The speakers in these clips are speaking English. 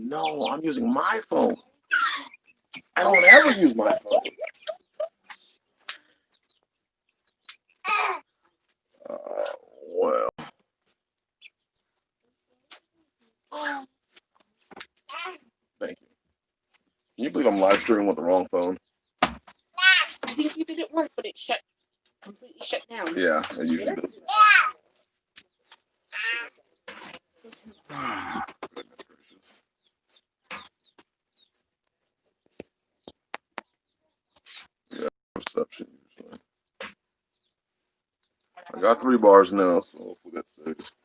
No, I'm using my phone. I don't ever use my phone. Well. Thank you. Can you believe I'm live streaming with the wrong phone? I think you did it once, but it completely shut down. Yeah, I usually do. Goodness gracious. Yeah, reception usually. I got 3 bars now, so hopefully that's 6.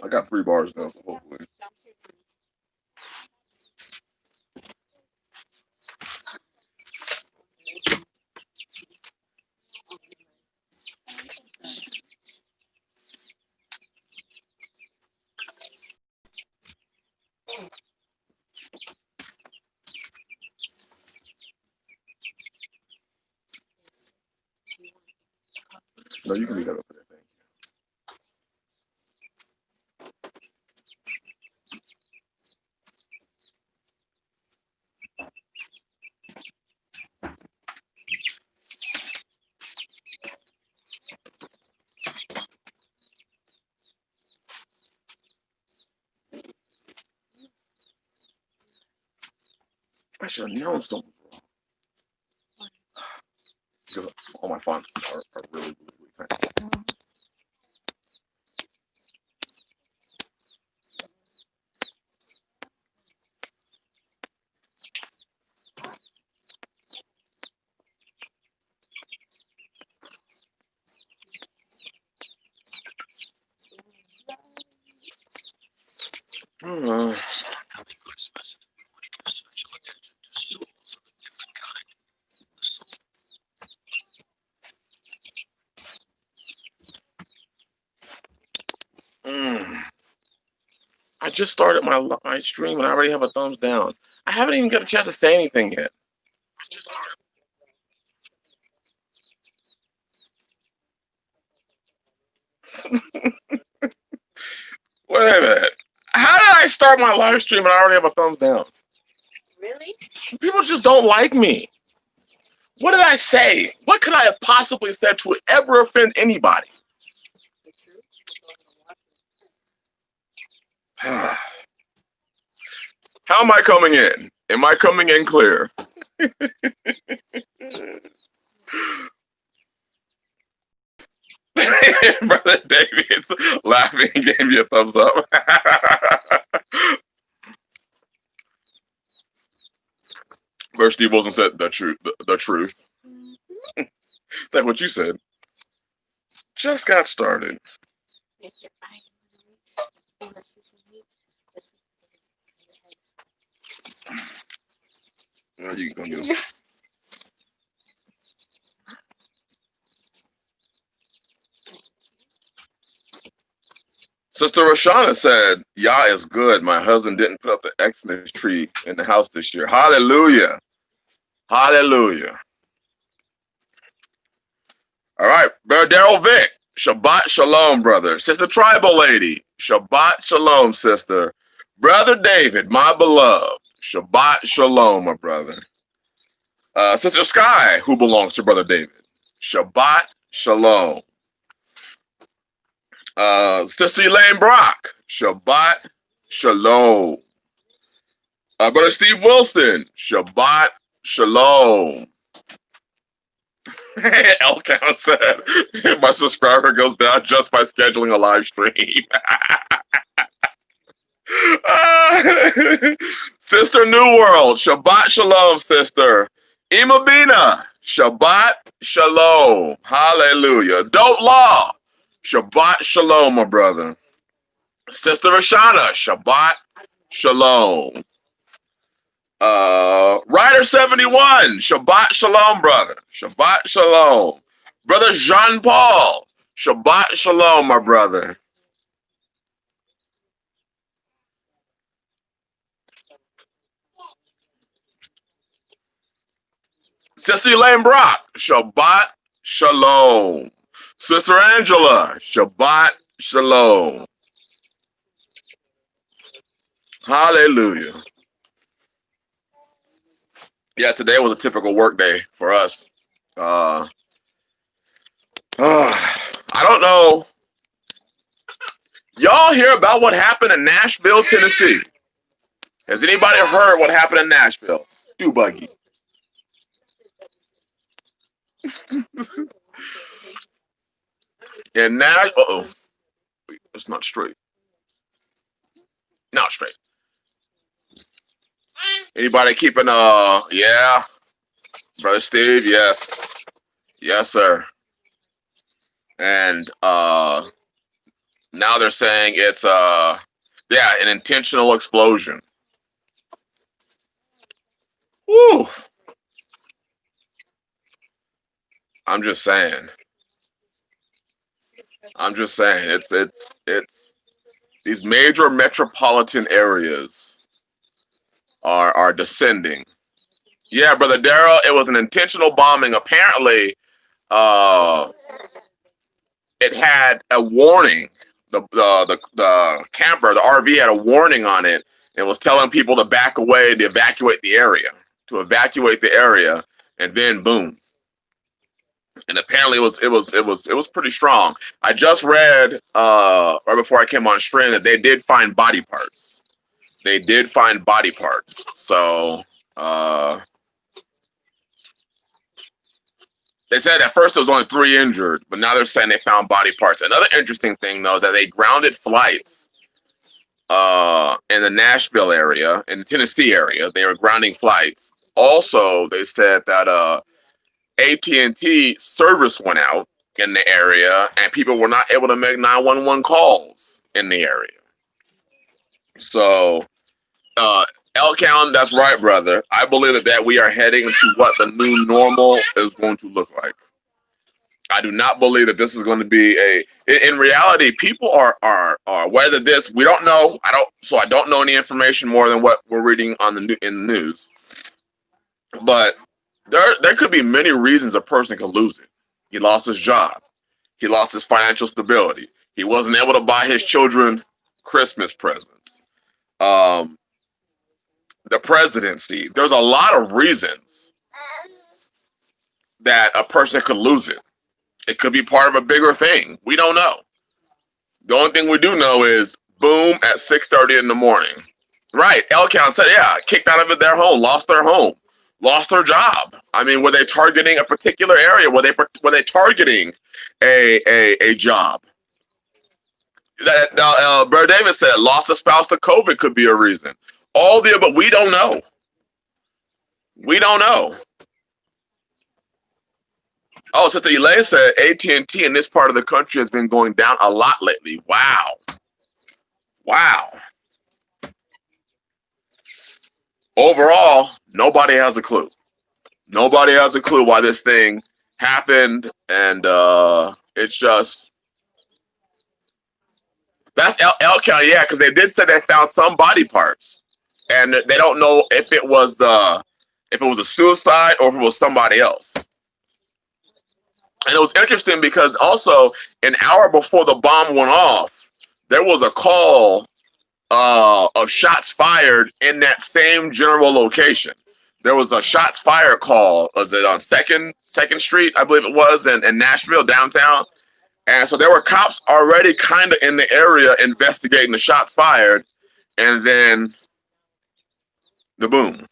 I got 3 bars now, so hopefully. No, you can leave that up there. Thank you. I should have known something was wrong. Because all my fonts are really, really tiny. I just started my stream and I already have a thumbs down. I haven't even got a chance to say anything yet. I just started. Wait a minute. How did I start my live stream and I already have a thumbs down? Really? People just don't like me. What did I say? What could I have possibly said to ever offend anybody? How am I coming in? Am I coming in clear? Brother David's laughing and gave me a thumbs up. Verse Steve Wilson said the truth. The truth. It's like what you said. Just got started. You can go. Sister Rashana said, Yah is good. My husband didn't put up the Xmas tree in the house this year. Hallelujah. Hallelujah. All right. Brother Daryl Vick. Shabbat Shalom, brother. Sister Tribal Lady. Shabbat Shalom, sister. Brother David, my beloved. Shabbat Shalom, my brother. Sister Sky, who belongs to Brother David. Shabbat Shalom. Sister Elaine Brock. Shabbat Shalom. Brother Steve Wilson. Shabbat Shalom. Elcount said, my subscriber goes down just by scheduling a live stream. Sister New World. Shabbat Shalom, sister. Imabina. Shabbat Shalom. Hallelujah. Dope Law. Shabbat Shalom, my brother. Sister Rashana. Shabbat Shalom. Rider 71. Shabbat Shalom, brother. Shabbat Shalom. Brother Jean Paul. Shabbat Shalom, my brother. Sister Elaine Brock. Shabbat Shalom. Sister Angela. Shabbat Shalom. Hallelujah. Yeah, today was a typical work day for us. I don't know. Y'all hear about what happened in Nashville, Tennessee? Has anybody heard what happened in Nashville? You buggy. And now, it's not straight. Not straight. Anybody keeping, yeah, Brother Steve, yes. Yes, sir. And now they're saying it's, yeah, an intentional explosion. Woo. I'm just saying. It's these major metropolitan areas are descending. Yeah, Brother Darrell, it was an intentional bombing. Apparently, it had a warning. The camper, the RV had a warning on it. It was telling people to back away, to evacuate the area, and then boom. And apparently it was pretty strong. I just read right before I came on stream that they did find body parts. So they said at first there was only 3 injured, but now they're saying they found body parts. Another interesting thing though is that they grounded flights in the Nashville area, in the Tennessee area. They were grounding flights. Also, they said that AT&T service went out in the area and people were not able to make 911 calls in the area. So, Elcount, that's right, brother. I believe that we are heading to what the new normal is going to look like. I do not believe that this is going to be in reality, people are whether this, we don't know. I don't know any information more than what we're reading in the news. But there could be many reasons a person could lose it. He lost his job. He lost his financial stability. He wasn't able to buy his children Christmas presents. The presidency. There's a lot of reasons that a person could lose it. It could be part of a bigger thing. We don't know. The only thing we do know is boom at 6:30 in the morning. Right. Elcount said, yeah, kicked out of their home, lost their home. Lost their job. I mean, were they targeting a particular area? Were they targeting a job? Brother David said lost a spouse to COVID could be a reason. All the above, we don't know. We don't know. Oh, Sister Elaine said AT&T in this part of the country has been going down a lot lately. Wow. Overall, nobody has a clue. Nobody has a clue why this thing happened, and it's just that's County, yeah, because they did say they found some body parts, and they don't know if it was a suicide or if it was somebody else. And it was interesting because also an hour before the bomb went off, there was a call of shots fired in that same general location. There was a shots fired call. Was it on Second Street, I believe it was, in Nashville, downtown? And so there were cops already kind of in the area investigating the shots fired, and then the boom.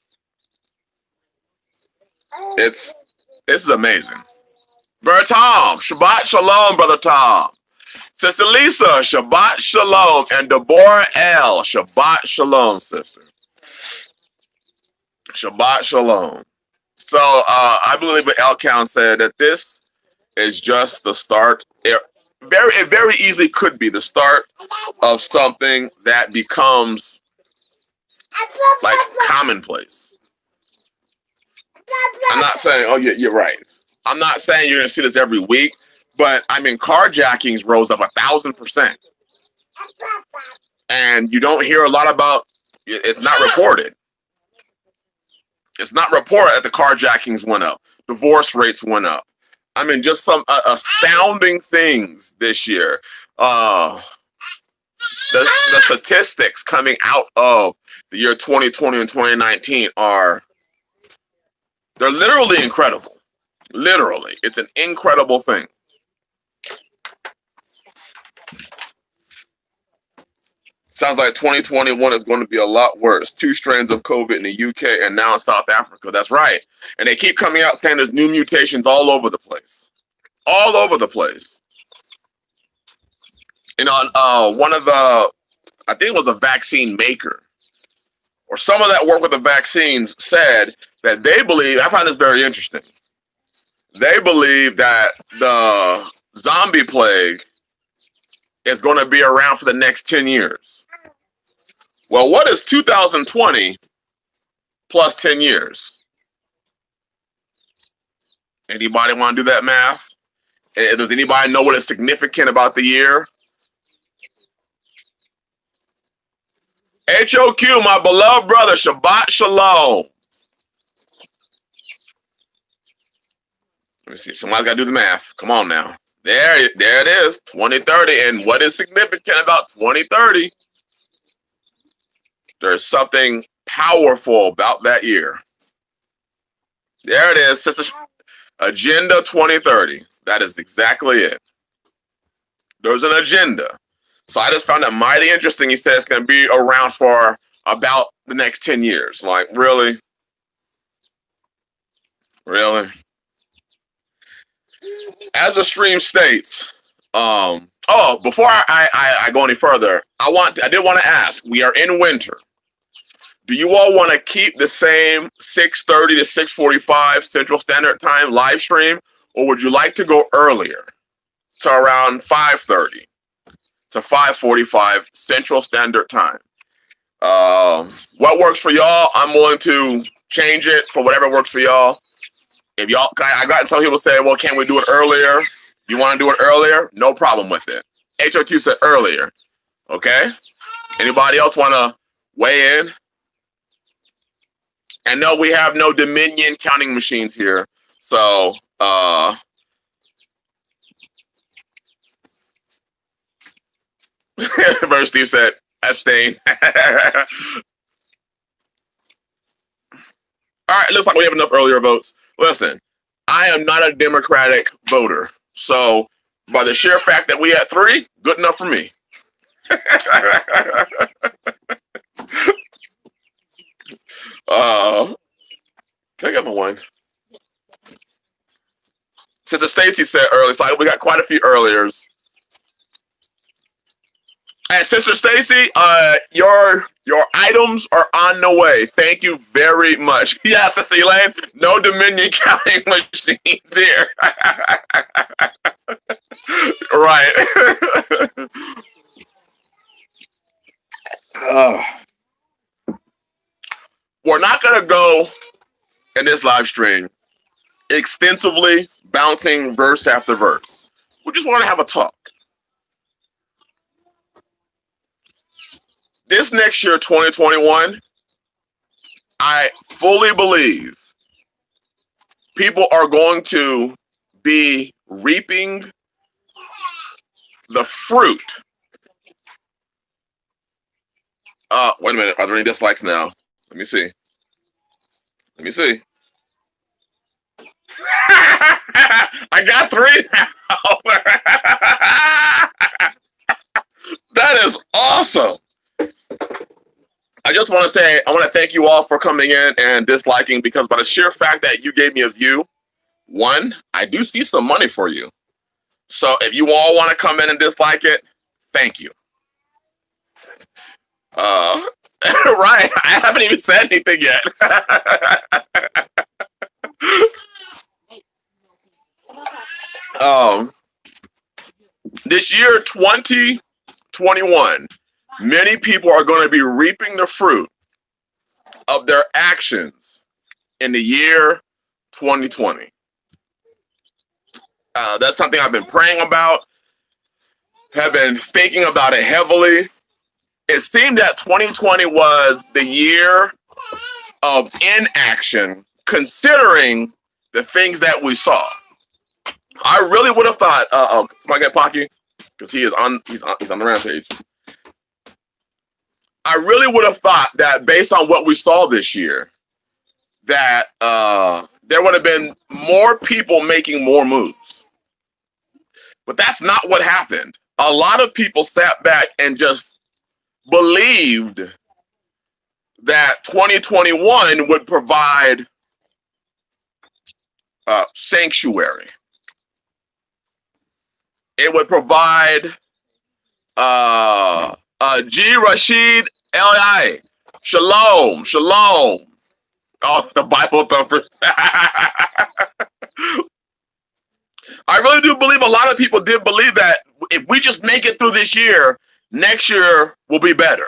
This is amazing. Brother Tom, Shabbat Shalom, Brother Tom. Sister Lisa, Shabbat Shalom. And Deborah L, Shabbat Shalom, sister. Shabbat Shalom. So I believe what Elcount said, that this is just the start. It very easily could be the start of something that becomes like commonplace. I'm not saying, oh, yeah, you're right. I'm not saying you're going to see this every week, but I mean, carjackings rose up 1,000%. And you don't hear a lot about, it's not reported. It's not reported that the carjackings went up. Divorce rates went up. I mean, just some astounding things this year. The statistics coming out of the year 2020 and 2019 they're literally incredible. Literally. It's an incredible thing. Sounds like 2021 is going to be a lot worse. 2 strains of COVID in the UK and now in South Africa. That's right. And they keep coming out saying there's new mutations all over the place. All over the place. You know, one of the, I think it was a vaccine maker, or someone that worked with the vaccines said that they believe, I find this very interesting. They believe that the zombie plague is going to be around for the next 10 years. Well, what is 2020 plus 10 years? Anybody want to do that math? Does anybody know what is significant about the year? HOQ, my beloved brother, Shabbat Shalom. Let me see. Somebody's got to do the math. Come on now. There it is, 2030. And what is significant about 2030? There's something powerful about that year. There it is, Sister. Agenda 2030. That is exactly it. There's an agenda. So I just found that mighty interesting. He said it's going to be around for about the next 10 years. Like, really? Really? As the stream states, before I go any further, I did want to ask, we are in winter. Do you all want to keep the same 6:30 to 6:45 Central Standard Time live stream, or would you like to go earlier to around 5:30 to 5:45 Central Standard Time? What works for y'all? I'm willing to change it for whatever works for y'all. If y'all, I got some people say, well, can't we do it earlier? You want to do it earlier? No problem with it. HOQ said earlier. Okay. Anybody else want to weigh in? And no, we have no Dominion counting machines here. So, Verse Steve said, abstain. All right, looks like we have enough earlier votes. Listen, I am not a Democratic voter. So, by the sheer fact that we had 3, good enough for me. Can I get my wine? Sister Stacy said earlier, so we got quite a few earliers. And Sister Stacy, your items are on the way. Thank you very much. Yes, Sister Elaine, no Dominion counting machines here. Right. We're not going to go in this live stream extensively bouncing verse after verse. We just want to have a talk. This next year, 2021, I fully believe people are going to be reaping the fruit. Wait a minute. Are there any dislikes now? Let me see. I got 3 now. That is awesome. I just want to say, I want to thank you all for coming in and disliking, because by the sheer fact that you gave me a view, 1, I do see some money for you. So if you all want to come in and dislike it, thank you. Right. I haven't even said anything yet. This year, 2021, many people are going to be reaping the fruit of their actions in the year 2020. That's something I've been praying about, have been thinking about it heavily. It seemed that 2020 was the year of inaction, considering the things that we saw. I really would have thought, somebody get Pocky, because he's on the rampage. I really would have thought that based on what we saw this year, that there would have been more people making more moves. But that's not what happened. A lot of people sat back and just believed that 2021 would provide sanctuary. It would provide G. Rashid L.I. Shalom, shalom. Oh, the Bible thumpers. I really do believe a lot of people did believe that if we just make it through this year, next year will be better.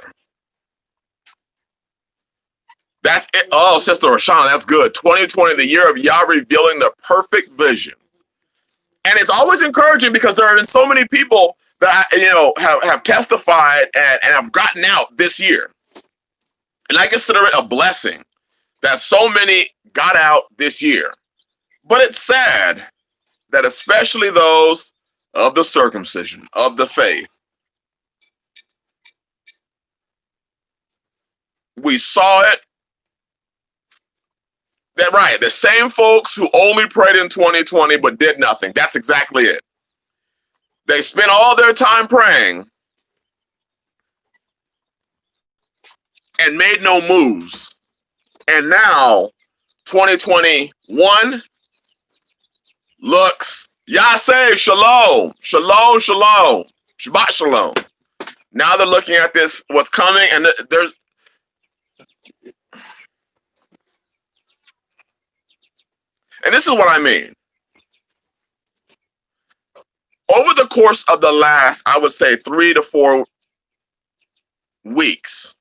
That's it. Oh, Sister Rashawn, that's good. 2020, the year of Yah revealing the perfect vision. And it's always encouraging because there have been so many people that have testified and have gotten out this year. And I consider it a blessing that so many got out this year. But it's sad that especially those of the circumcision, of the faith, we saw it. That right, the same folks who only prayed in 2020 but did nothing. That's exactly it. They spent all their time praying and made no moves. And now 2021 looks, Yah save, shalom, shalom, shalom, Shabbat shalom. Now they're looking at this, what's coming, and there's, and this is what I mean. Over the course of the last, I would say 3 to 4 weeks,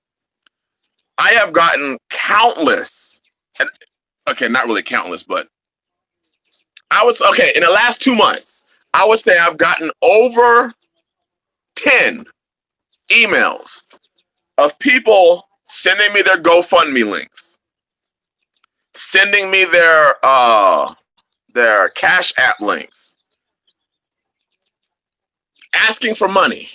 I have gotten countless, and okay, not really countless, but in the last 2 months, I would say I've gotten over 10 emails of people sending me their GoFundMe links, sending me their Cash App links, asking for money.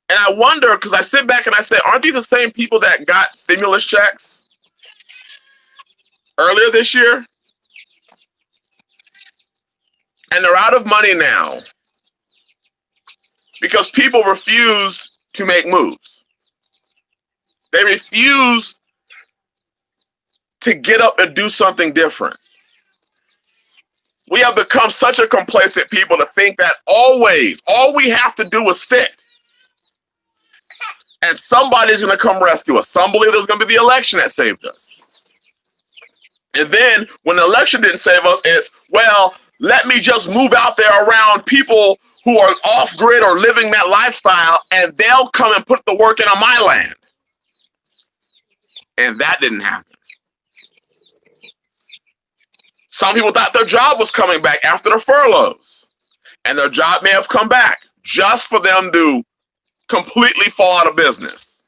And I wonder, because I sit back and I say, aren't these the same people that got stimulus checks earlier this year? And they're out of money now because people refused to make moves. They refused to get up and do something different. We have become such a complacent people to think that always, all we have to do is sit. And somebody's going to come rescue us. Some believe there's going to be the election that saved us. And then when the election didn't save us, it's, well, let me just move out there around people who are off grid or living that lifestyle, and they'll come and put the work in on my land. And that didn't happen. Some people thought their job was coming back after the furloughs, and their job may have come back just for them to completely fall out of business.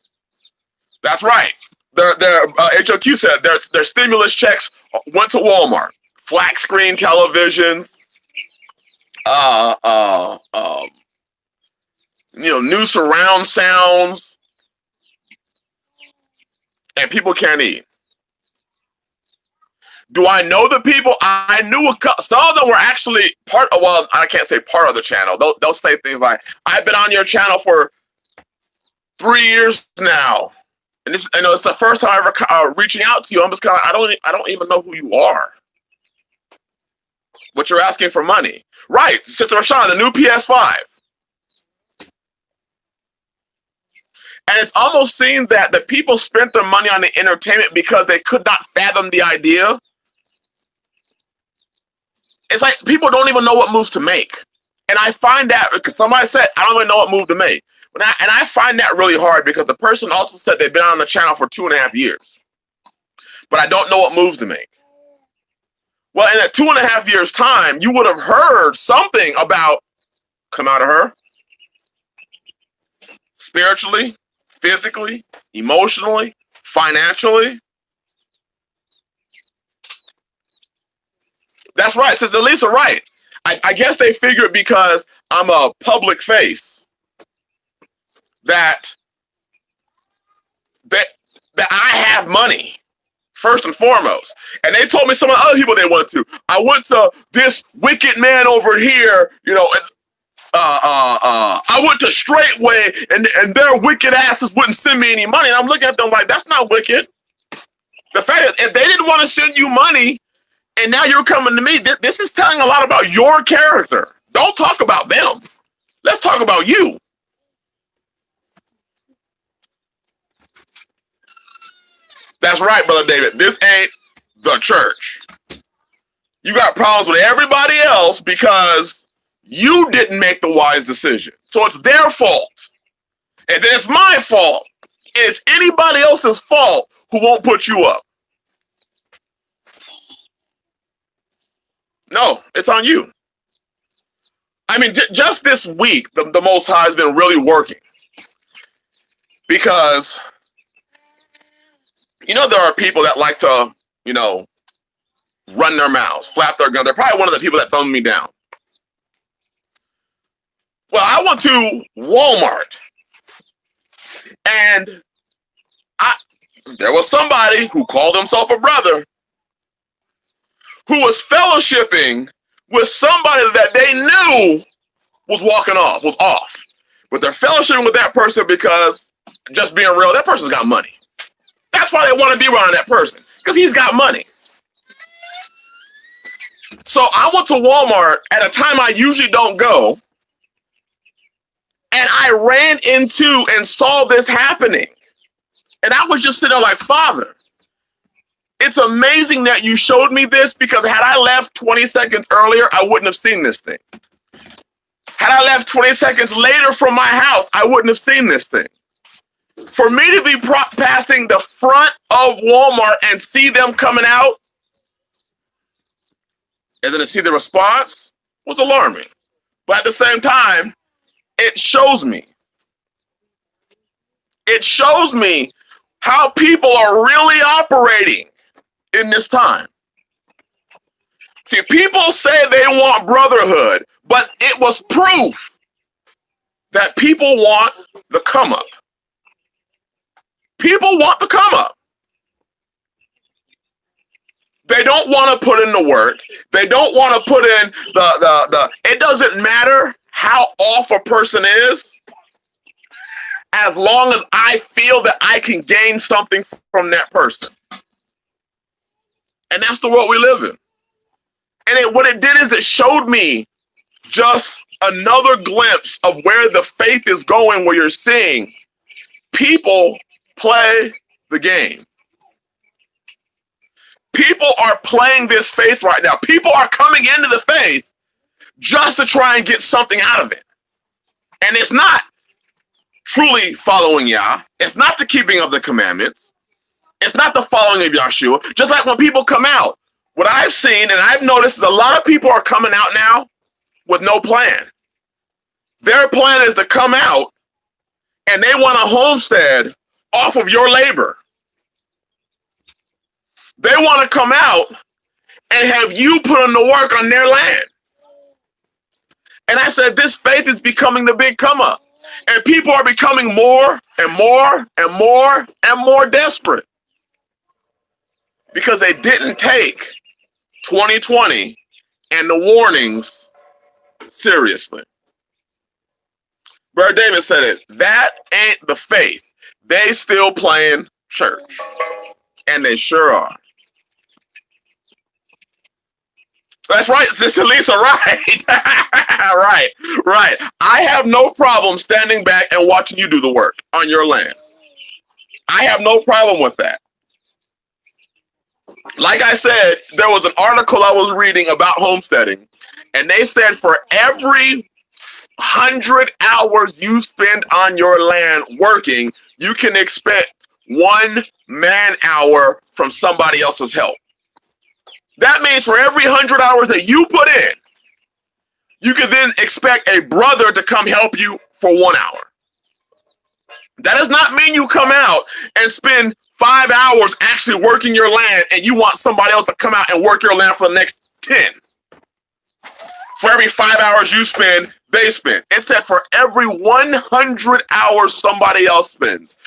That's right. Their HOQ said their stimulus checks went to Walmart. Flat screen televisions, new surround sounds, and people can't eat. Do I know the people? I knew some of them were actually I can't say part of the channel. They'll say things like, I've been on your channel for 3 years now. And it's the first time I'm ever reaching out to you. I'm just kind of, I don't even know who you are. But you're asking for money. Right, Sister Rashawn, the new PS5. And it's almost seems that the people spent their money on the entertainment because they could not fathom the idea. It's like people don't even know what moves to make. And I find that, because somebody said, I don't even know what move to make. And I find that really hard because the person also said they've been on the channel for 2.5 years. But I don't know what moves to make. Well, in a 2.5 years' time, you would have heard something about come out of her. Spiritually, physically, emotionally, financially. That's right, Sister Lisa, right. I guess they figured because I'm a public face that I have money, first and foremost. And they told me some of the other people they went to. I went to this wicked man over here, you know, I went to Straightway and their wicked asses wouldn't send me any money. And I'm looking at them like, that's not wicked. The fact that if they didn't want to send you money and now you're coming to me, this is telling a lot about your character. Don't talk about them. Let's talk about you. That's right, Brother David. This ain't the church. You got problems with everybody else because you didn't make the wise decision. So it's their fault. And then it's my fault. And it's anybody else's fault who won't put you up. No, it's on you. I mean, just this week, the Most High has been really working. Because, you know, there are people that like to, you know, run their mouths, flap their guns. They're probably one of the people that thumb me down. Well, I went to Walmart and there was somebody who called himself a brother who was fellowshipping with somebody that they knew was was off. But they're fellowshipping with that person because, just being real, that person's got money. That's why they want to be around that person, because he's got money. So I went to Walmart at a time I usually don't go, and I ran into and saw this happening. And I was just sitting there like, Father, it's amazing that you showed me this, because had I left 20 seconds earlier, I wouldn't have seen this thing. Had I left 20 seconds later from my house, I wouldn't have seen this thing. For me to be passing the front of Walmart and see them coming out, and then to see the response was alarming. But at the same time, it shows me. It shows me how people are really operating in this time. See, people say they want brotherhood, but it was proof that people want the come up. People want the come up. They don't want to put in the work. They don't want to put in the it doesn't matter how off a person is, as long as I feel that I can gain something from that person. And that's the world we live in. And what it did is it showed me just another glimpse of where the faith is going, where you're seeing people play the game. People are playing this faith right now. People are coming into the faith just to try and get something out of it. And it's not truly following Yah. It's not the keeping of the commandments. It's not the following of Yahshua. Just like when people come out, what I've seen and I've noticed is a lot of people are coming out now with no plan. Their plan is to come out and they want a homestead off of your labor. They want to come out and have you put in the work on their land. And I said, this faith is becoming the big come up. And people are becoming more and more and more and more desperate, because they didn't take 2020 and the warnings seriously. Brother David said it. That ain't the faith. They still playing church. And they sure are. That's right, Sister Lisa, right. right. I have no problem standing back and watching you do the work on your land. I have no problem with that. Like I said, there was an article I was reading about homesteading, and they said for every 100 hours you spend on your land working, you can expect 1 man hour from somebody else's help. That means for every 100 hours that you put in, you can then expect a brother to come help you for 1 hour. That does not mean you come out and spend 5 hours actually working your land and you want somebody else to come out and work your land for the next 10. For every 5 hours you spend, they spend. It said for every 100 hours somebody else spends.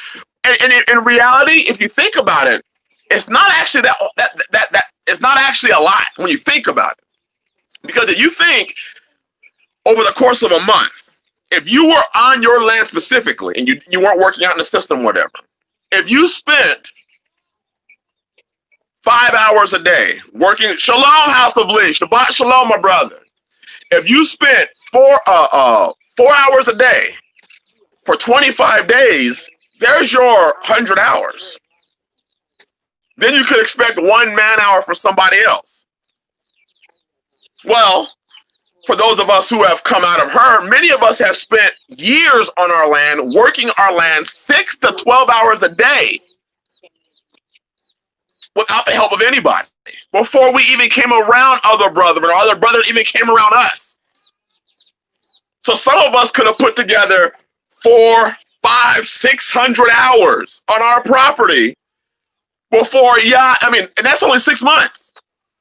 And in reality, if you think about it, it's not actually that it's not actually a lot when you think about it. Because if you think over the course of a month, if you were on your land specifically and you weren't working out in the system, whatever, if you spent 5 hours a day working, Shalom, House of Lee, Shabbat Shalom, my brother. If you spent 4 hours a day for 25 days, there's your 100 hours. Then you could expect 1 man hour for somebody else. Well, for those of us who have come out of her, many of us have spent years on our land, working our land 6 to 12 hours a day without the help of anybody. Before we even came around other brethren, or other brethren even came around us. So some of us could have put together 400, 500, 600 hours on our property before, and that's only 6 months.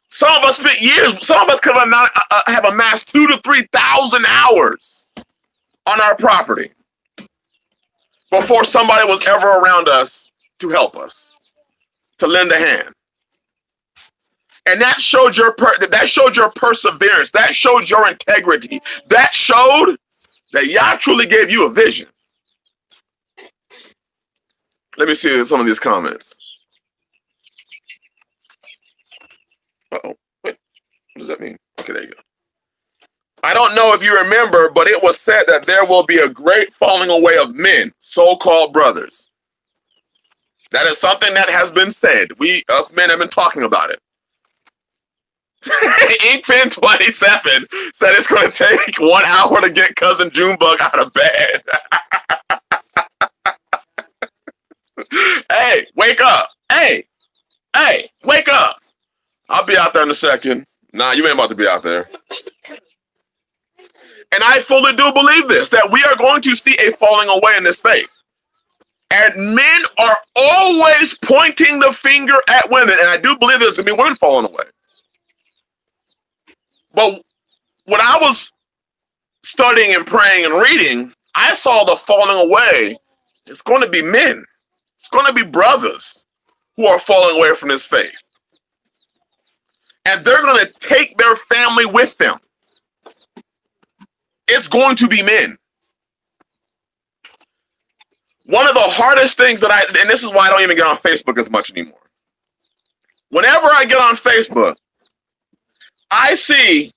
Some of us spent years. Some of us could have amassed 2,000 to 3,000 hours on our property before somebody was ever around us to help us, to lend a hand. And that showed your perseverance. That showed your integrity. That showed that Yah truly gave you a vision. Let me see some of these comments. Uh-oh. What does that mean? Okay, there you go. I don't know if you remember, but it was said that there will be a great falling away of men, so-called brothers. That is something that has been said. Us men have been talking about it. Inkpen 27 said it's going to take 1 hour to get cousin Junebug out of bed. Hey, wake up. Hey, wake up. I'll be out there in a second. Nah, you ain't about to be out there. And I fully do believe this, that we are going to see a falling away in this faith. And men are always pointing the finger at women. And I do believe there's going to be women falling away. But when I was studying and praying and reading, I saw the falling away. It's going to be men. It's going to be brothers who are falling away from this faith. And they're going to take their family with them. It's going to be men. One of the hardest things that and this is why I don't even get on Facebook as much anymore. Whenever I get on Facebook, I see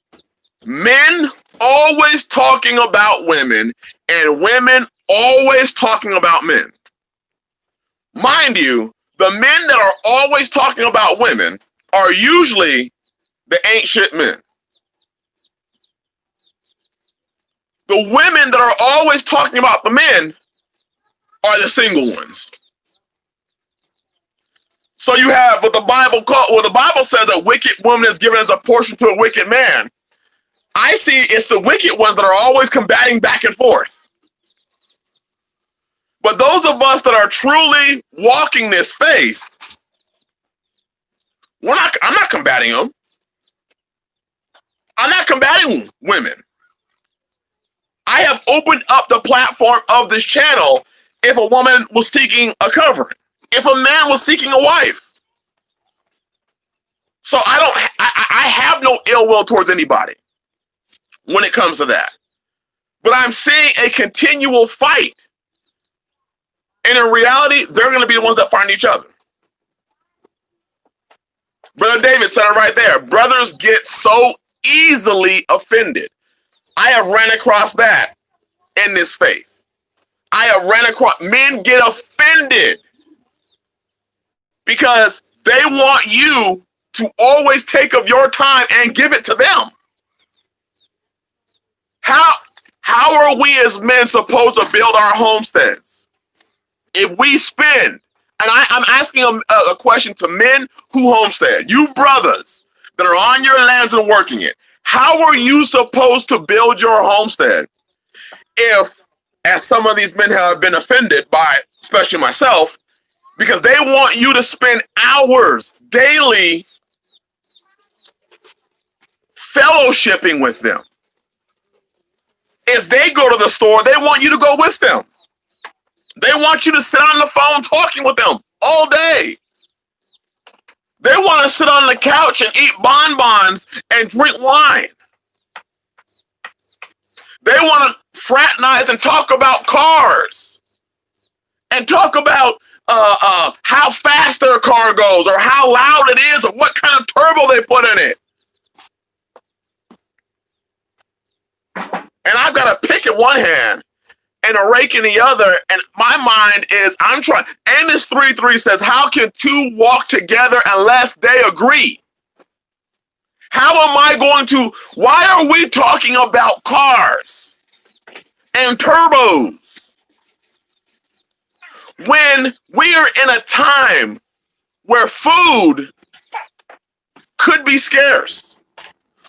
men always talking about women and women always talking about men. Mind you, the men that are always talking about women are usually the ain't shit men. The women that are always talking about the men are the single ones. So you have what the Bible says a wicked woman is given as a portion to a wicked man. I see it's the wicked ones that are always combating back and forth. But those of us that are truly walking this faith, I'm not combating them. I'm not combating women. I have opened up the platform of this channel if a woman was seeking a covering, if a man was seeking a wife. So I have no ill will towards anybody when it comes to that. But I'm seeing a continual fight. And in reality, they're going to be the ones that find each other. Brother David said it right there. Brothers get so easily offended. I have ran across that in this faith. I have ran across men get offended because they want you to always take of your time and give it to them. How are we as men supposed to build our homesteads if we spend? And I'm asking a question to men who homestead, you brothers that are on your lands and working it. How are you supposed to build your homestead if, as some of these men have been offended by, especially myself, because they want you to spend hours daily fellowshipping with them, If they go to the store, they want you to go with them. They want you to sit on the phone talking with them all day. They want to sit on the couch and eat bonbons and drink wine. They want to fraternize and talk about cars and talk about how fast their car goes or how loud it is or what kind of turbo they put in it. And I've got a pick in one hand and a rake in the other. And my mind is, I'm trying. Amos 3:3 says, how can two walk together unless they agree? How am I going to, why are we talking about cars and turbos when we are in a time where food could be scarce?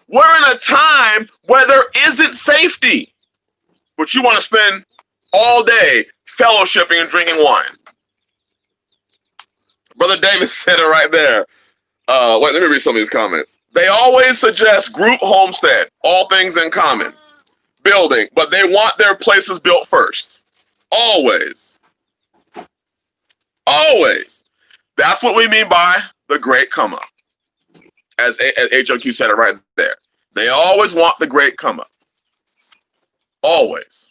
We're in a time where there isn't safety, but you want to spend all day fellowshipping and drinking wine. Brother David said it right there. Wait, let me read some of these comments. They always suggest group homestead, all things in common, building, but they want their places built first. Always. Always. That's what we mean by the great come up. As HOQ said it right there. They always want the great come up. Always.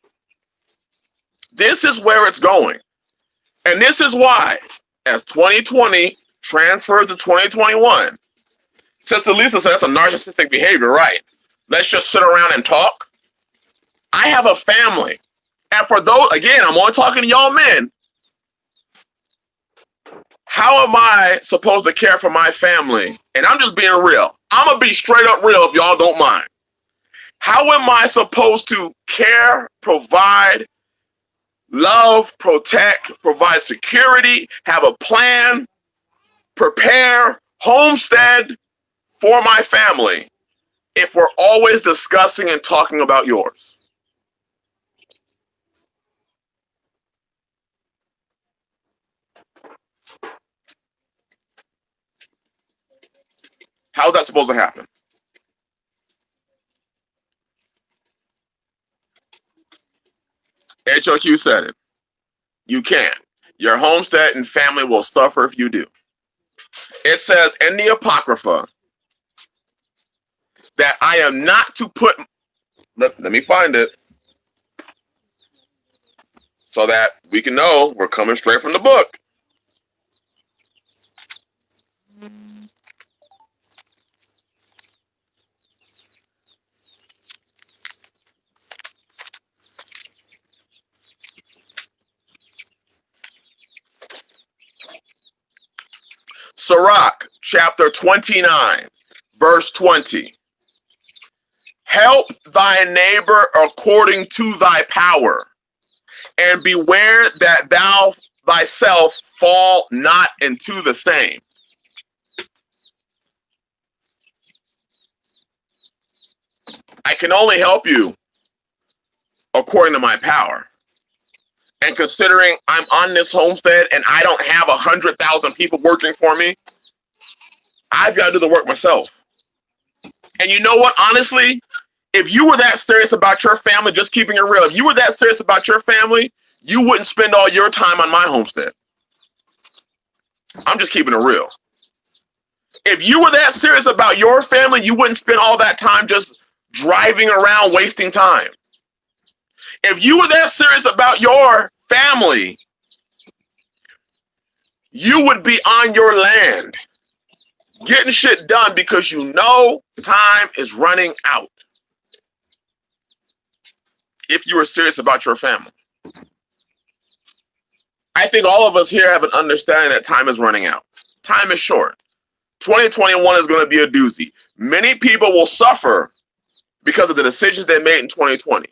This is where it's going. And this is why, as 2020 transfers to 2021, Sister Lisa said that's a narcissistic behavior, right? Let's just sit around and talk. I have a family. And for those, again, I'm only talking to y'all men. How am I supposed to care for my family? And I'm just being real. I'm going to be straight up real if y'all don't mind. How am I supposed to care, provide, love, protect, provide security, have a plan, prepare, homestead for my family if we're always discussing and talking about yours? How's that supposed to happen? HOQ said it. You can't. Your homestead and family will suffer if you do. It says in the Apocrypha that I am not to put, let me find it so that we can know we're coming straight from the book. Sirach, chapter 29, verse 20. Help thy neighbor according to thy power, and beware that thou thyself fall not into the same. I can only help you according to my power. And considering I'm on this homestead and I don't have 100,000 people working for me, I've got to do the work myself. And you know what? Honestly, if you were that serious about your family, just keeping it real, if you were that serious about your family, you wouldn't spend all your time on my homestead. I'm just keeping it real. If you were that serious about your family, you wouldn't spend all that time just driving around wasting time. If you were that serious about your family, you would be on your land getting shit done because you know time is running out. If you were serious about your family. I think all of us here have an understanding that time is running out. Time is short. 2021 is going to be a doozy. Many people will suffer because of the decisions they made in 2020.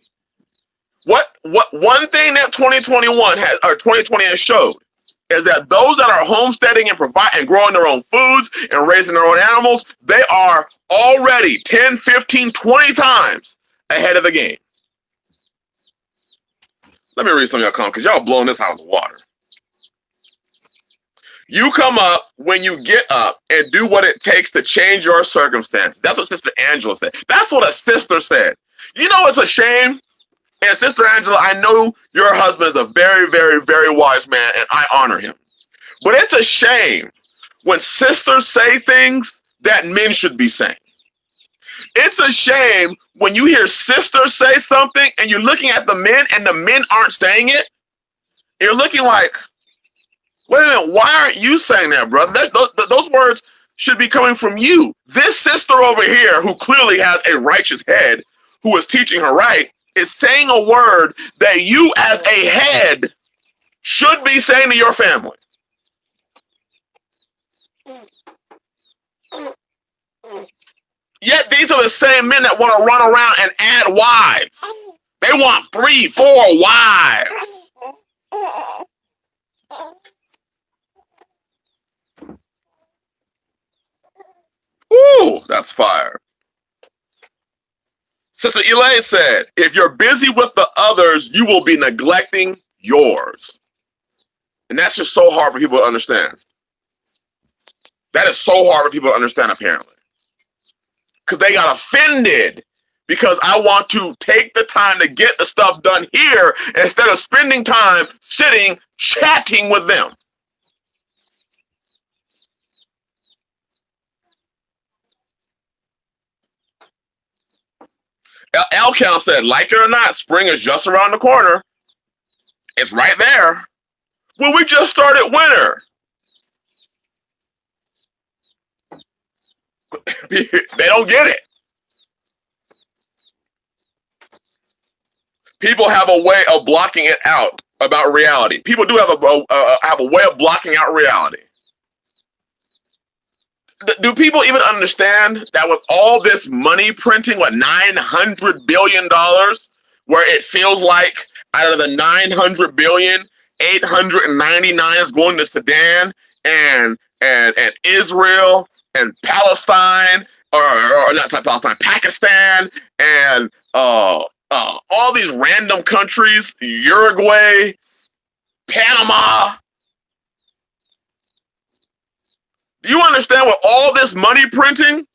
What one thing that 2021 has, or 2020 has showed, is that those that are homesteading and providing and growing their own foods and raising their own animals, they are already 10, 15, 20 times ahead of the game. Let me read some of y'all comments because y'all blowing this out of the water. You come up when you get up and do what it takes to change your circumstances. That's what Sister Angela said. That's what a sister said. You know, it's a shame And Sister Angela, I know your husband is a very, very, very wise man, and I honor him. But it's a shame when sisters say things that men should be saying. It's a shame when you hear sisters say something and you're looking at the men and the men aren't saying it. You're looking like, wait a minute, why aren't you saying that, brother? Those words should be coming from you. This sister over here, who clearly has a righteous head, who is teaching her right, is saying a word that you as a head should be saying to your family. Yet these are the same men that want to run around and add wives. They want 3, 4 wives. Woo, that's fire. Sister Elaine said, if you're busy with the others, you will be neglecting yours. And that's just so hard for people to understand. That is so hard for people to understand, apparently. Because they got offended because I want to take the time to get the stuff done here instead of spending time sitting, chatting with them. Elcount said, like it or not, spring is just around the corner. It's right there. Well, we just started winter. They don't get it. People have a way of blocking it out about reality. People do have a way of blocking out reality. Do people even understand that with all this money printing, what, $900 billion, where it feels like out of the 900 billion, 899 is going to Sudan and Israel and Palestine, or not Palestine, Pakistan, and all these random countries, Uruguay, Panama. Do you understand what all this money printing,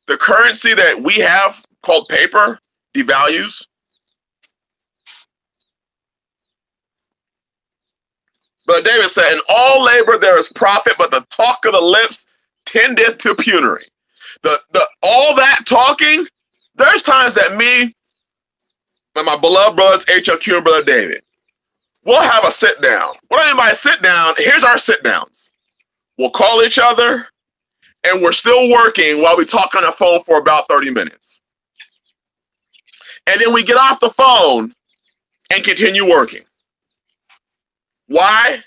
the currency that we have called paper, devalues? But David said, in all labor there is profit, but the talk of the lips tendeth to penury. All that talking, there's times that me and my beloved brothers, HLQ and Brother David, we'll have a sit down. What I mean by sit down, here's our sit downs. We'll call each other, and we're still working while we talk on the phone for about 30 minutes. And then we get off the phone and continue working. Why?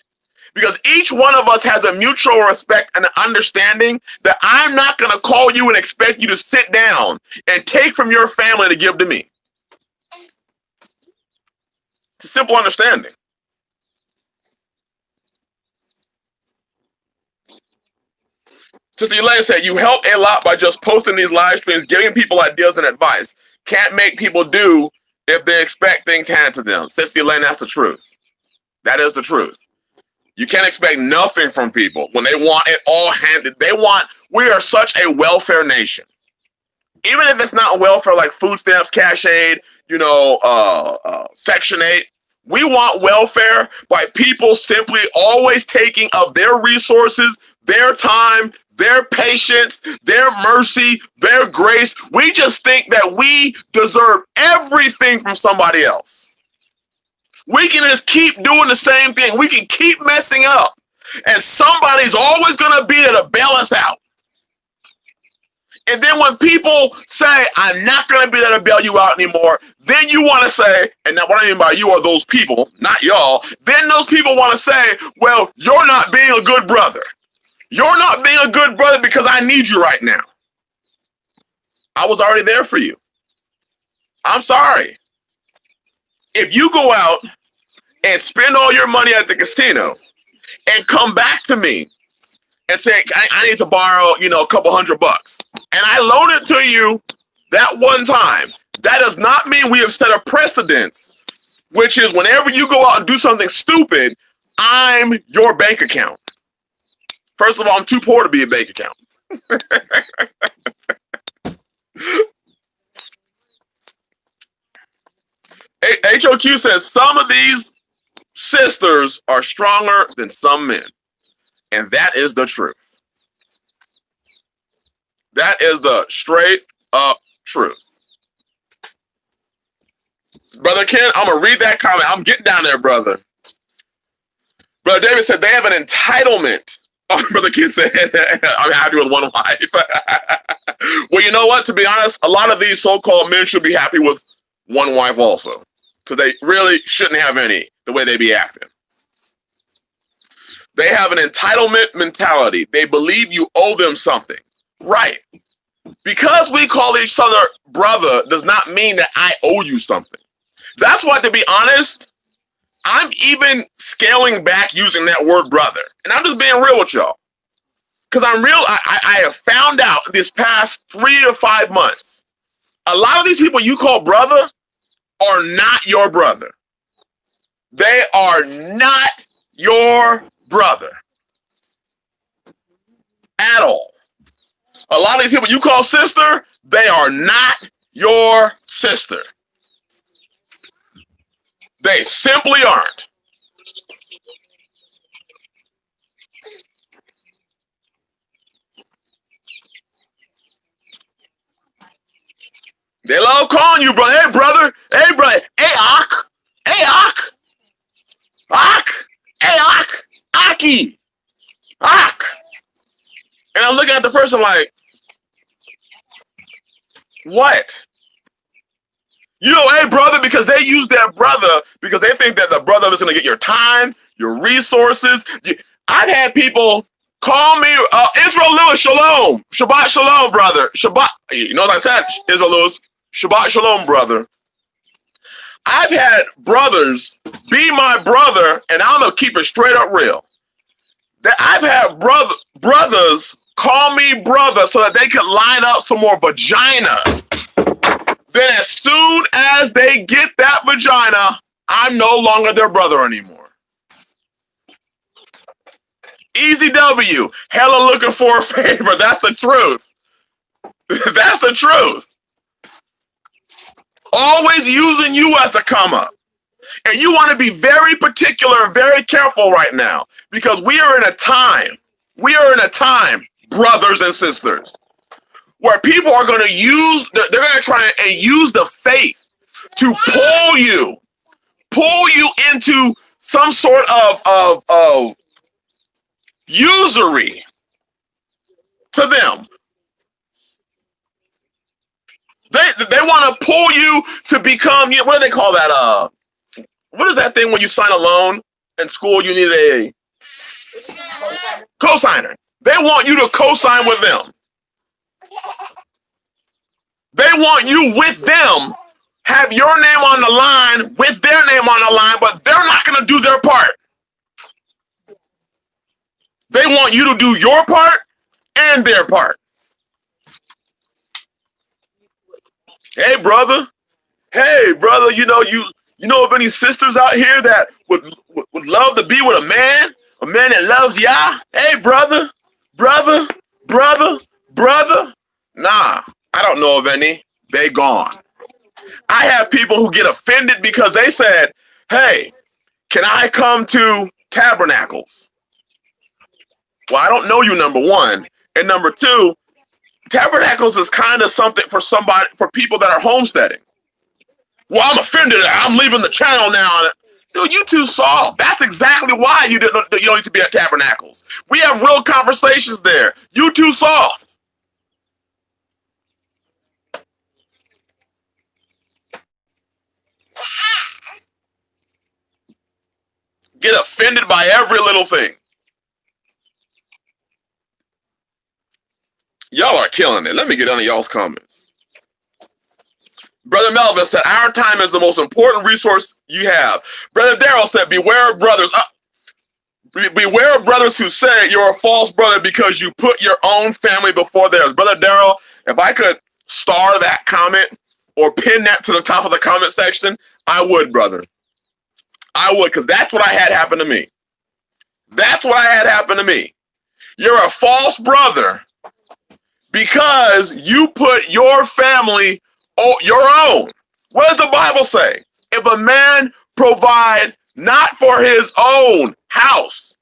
Because each one of us has a mutual respect and an understanding that I'm not going to call you and expect you to sit down and take from your family to give to me. It's a simple understanding. Sister Elaine said, you help a lot by just posting these live streams, giving people ideas and advice. Can't make people do if they expect things handed to them. Sister Elaine, that's the truth. That is the truth. You can't expect nothing from people when they want it all handed. We are such a welfare nation. Even if it's not welfare like food stamps, cash aid, Section 8, we want welfare by people simply always taking of their resources, their time, their patience, their mercy, their grace. We just think that we deserve everything from somebody else. We can just keep doing the same thing. We can keep messing up. And somebody's always going to be there to bail us out. And then when people say, I'm not going to be there to bail you out anymore, then you want to say, and now what I mean by you are those people, not y'all, then those people want to say, well, you're not being a good brother. You're not being a good brother because I need you right now. I was already there for you. I'm sorry. If you go out and spend all your money at the casino and come back to me and say, I need to borrow, a couple $100, and I loan it to you that one time, that does not mean we have set a precedence, which is whenever you go out and do something stupid, I'm your bank account. First of all, I'm too poor to be a bank account. HOQ says some of these sisters are stronger than some men. And that is the truth. That is the straight up truth. Brother Ken, I'm going to read that comment. I'm getting down there, brother. Brother David said they have an entitlement. Oh, Brother Ken said, I'm happy with one wife. Well, you know what? To be honest, a lot of these so-called men should be happy with one wife also. Because they really shouldn't have any, the way they be acting. They have an entitlement mentality. They believe you owe them something. Right. Because we call each other brother does not mean that I owe you something. That's why, to be honest, I'm even scaling back using that word brother. And I'm just being real with y'all. Because I have found out this past 3 to 5 months, a lot of these people you call brother are not your brother. They are not your brother at all. A lot of these people you call sister, they are not your sister. They simply aren't. They love calling you brother. Hey, brother. Hey, brother. Hey, Ak. Hey, Ak. Ak. Hey, Ak. Aki. Ak. And I'm looking at the person like, what? You know, hey, brother, because they use that brother because they think that the brother is going to get your time, your resources. I've had people call me, Israel Lewis, shalom. Shabbat shalom, brother. Shabbat. You know what I said, Israel Lewis? Shabbat shalom, brother. I've had brothers be my brother, and I'm going to keep it straight up real. That I've had brothers call me brother so that they could line up some more vagina. Then as soon as they get that vagina, I'm no longer their brother anymore. Easy W. Hella looking for a favor. That's the truth. That's the truth. Always using you as the come up. And you want to be very particular and very careful right now because we are in a time, brothers and sisters, where people are going to use, they're going to try and use the faith to pull you into some sort of usury to them. They want to pull you to become, what do they call that? What is that thing when you sign a loan in school? You need a cosigner. They want you to cosign with them. They want you with them, have your name on the line, with their name on the line, but they're not going to do their part. They want you to do your part and their part. Hey, brother. Hey, brother, you know of any sisters out here that would love to be with a man that loves Yah? Hey, brother. Nah, I don't know of any. They gone. I have people who get offended because they said, hey, can I come to Tabernacles? Well, I don't know you, number one. And number two, Tabernacles is kind of something for people that are homesteading. Well, I'm offended. I'm leaving the channel now. Dude, you too soft. That's exactly why you don't need to be at Tabernacles. We have real conversations there. You too soft. Get offended by every little thing. Y'all are killing it. Let me get into y'all's comments. Brother Melvin said, our time is the most important resource you have. Brother Darrell said, beware of brothers. Beware of brothers who say you're a false brother because you put your own family before theirs. Brother Darrell, if I could star that comment or pin that to the top of the comment section, I would, brother. I would, because that's what I had happen to me. That's what I had happen to me. You're a false brother because you put your family your own. What does the Bible say? If a man provide not for his own house,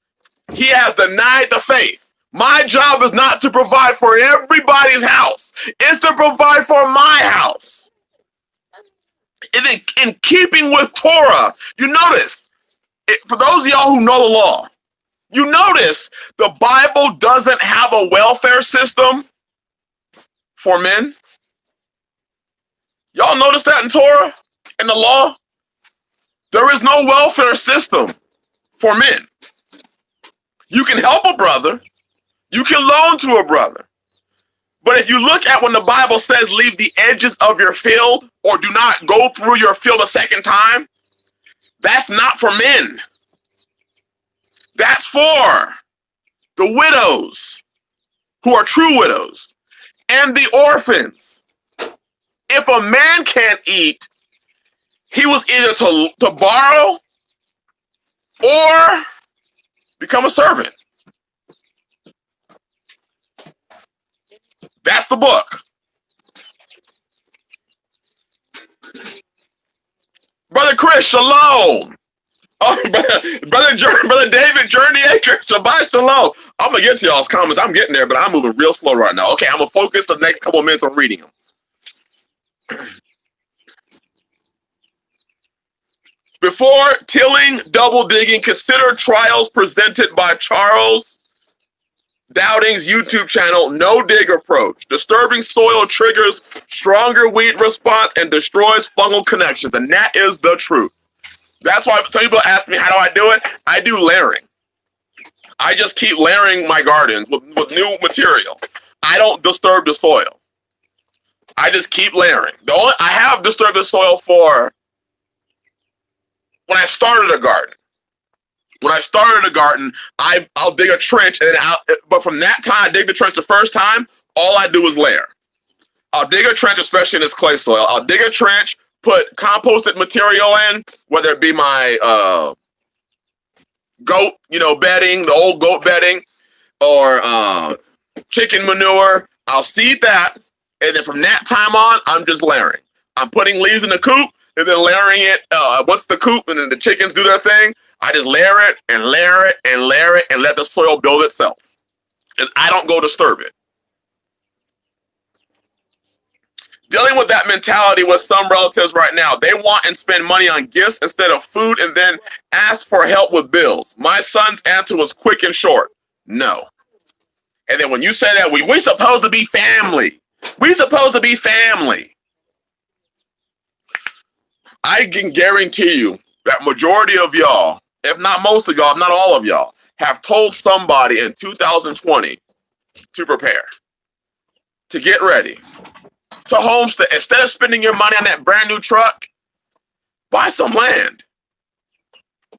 he has denied the faith. My job is not to provide for everybody's house. It's to provide for my house. And in keeping with Torah, you notice, for those of y'all who know the law, you notice the Bible doesn't have a welfare system for men. Y'all notice that in Torah, in the law? There is no welfare system for men. You can help a brother. You can loan to a brother. But if you look at when the Bible says leave the edges of your field or do not go through your field a second time, that's not for men. That's for the widows who are true widows and the orphans. If a man can't eat, he was either to borrow or become a servant. That's the book. Brother Chris, shalom. Oh, brother David, Journey Acre, Shabbat shalom. I'm going to get to y'all's comments. I'm getting there, but I'm moving real slow right now. Okay, I'm going to focus the next couple of minutes on reading them. Before tilling, double digging, consider trials presented by Charles Dowding's YouTube channel, No Dig Approach. Disturbing soil triggers stronger weed response and destroys fungal connections. And that is the truth. That's why some people ask me, how do I do it? I do layering. I just keep layering my gardens with new material. I don't disturb the soil. I just keep layering. I have disturbed the soil for when I started a garden. When I started a garden, I'll dig a trench, and but from that time, I dig the trench the first time, all I do is layer. I'll dig a trench, especially in this clay soil. I'll dig a trench, put composted material in, whether it be my goat, bedding, the old goat bedding, or chicken manure. I'll seed that, and then from that time on, I'm just layering. I'm putting leaves in the coop, and then layering it. Once the coop and then the chickens do their thing, I just layer it and layer it and layer it and let the soil build itself. And I don't go disturb it. Dealing with that mentality with some relatives right now. They want and spend money on gifts instead of food and then ask for help with bills. My son's answer was quick and short. No. And then when you say that, we're supposed to be family. We're supposed to be family. I can guarantee you that majority of y'all, if not most of y'all, if not all of y'all, have told somebody in 2020 to prepare, to get ready, to homestead. Instead of spending your money on that brand new truck, buy some land.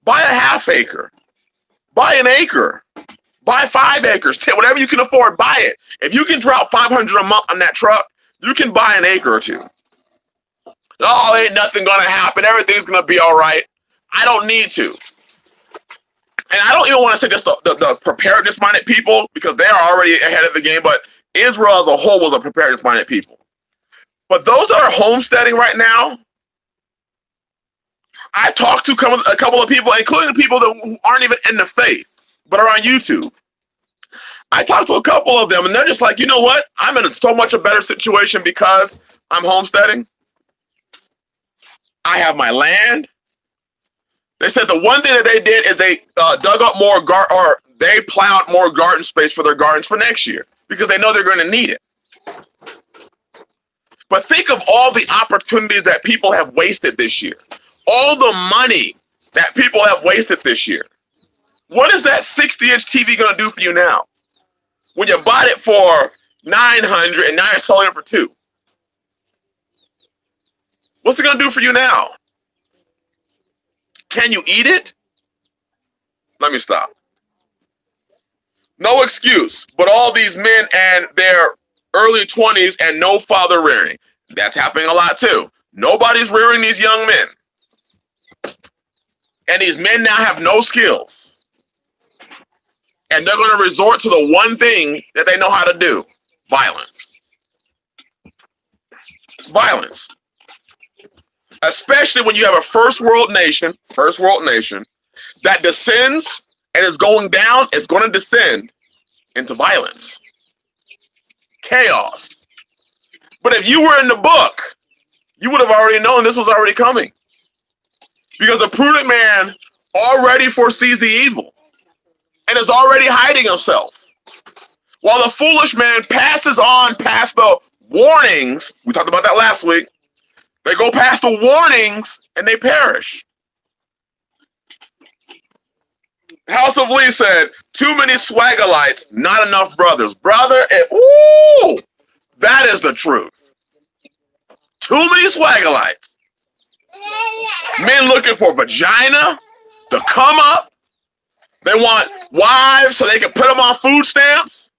Buy a half acre. Buy an acre. Buy 5 acres. Whatever you can afford, buy it. If you can drop $500 a month on that truck, you can buy an acre or two. Oh, ain't nothing going to happen. Everything's going to be all right. I don't need to. And I don't even want to say just the preparedness-minded people, because they are already ahead of the game, but Israel as a whole was a preparedness-minded people. But those that are homesteading right now, I talked to a couple of people, including the people who aren't even in the faith, but are on YouTube. I talked to a couple of them, and they're just like, you know what? I'm in so much a better situation because I'm homesteading. I have my land. They said the one thing that they did is they dug up more they plowed more garden space for their gardens for next year because they know they're going to need it. But think of all the opportunities that people have wasted this year. All the money that people have wasted this year. What is that 60-inch TV going to do for you now? When you bought it for $900 and now you're selling it for $200. What's it going to do for you now? Can you eat it? Let me stop. No excuse, but all these men and their early 20s and no father rearing. That's happening a lot too. Nobody's rearing these young men. And these men now have no skills. And they're going to resort to the one thing that they know how to do. Violence. Violence. especially when you have a first world nation that descends and is going down, it's going to descend into violence, chaos. But if you were in the book, you would have already known this was already coming, because the prudent man already foresees the evil and is already hiding himself, while the foolish man passes on past the warnings. We talked about that last week. They go past the warnings and they perish. House of Lee said, too many swaggolites, not enough brothers. Brother, ooh, that is the truth. Too many swaggolites. Men looking for vagina to come up. They want wives so they can put them on food stamps.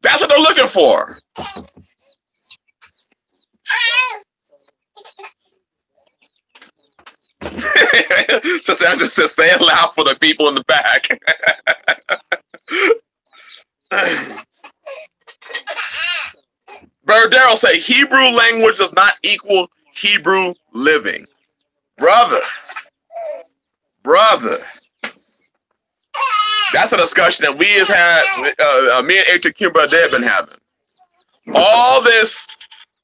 That's what they're looking for. Sister Angela says, say it loud for the people in the back. Brother Daryl say, Hebrew language does not equal Hebrew living. Brother. That's a discussion that we has had, me and H. Kimber have been having. All this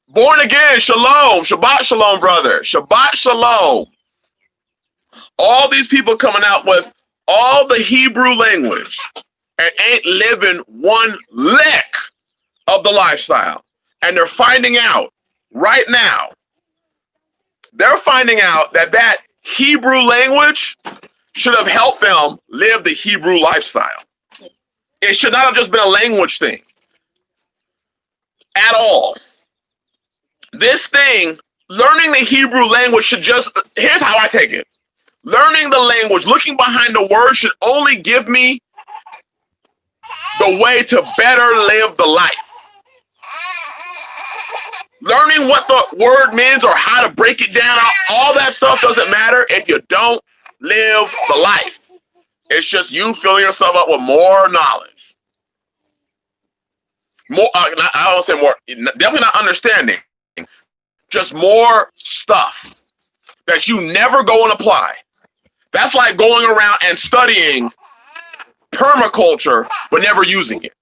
born again, shalom, Shabbat shalom, brother. Shabbat shalom. All these people coming out with all the Hebrew language and ain't living one lick of the lifestyle. And they're finding out right now, they're finding out that Hebrew language should have helped them live the Hebrew lifestyle. It should not have just been a language thing at all. This thing, learning the Hebrew language should just, here's how I take it. Learning the language, looking behind the word should only give me the way to better live the life. Learning what the word means or how to break it down, all that stuff doesn't matter if you don't live the life. It's just you filling yourself up with more knowledge. More, I don't say more, definitely not understanding. Just more stuff that you never go and apply. That's like going around and studying permaculture, but never using it.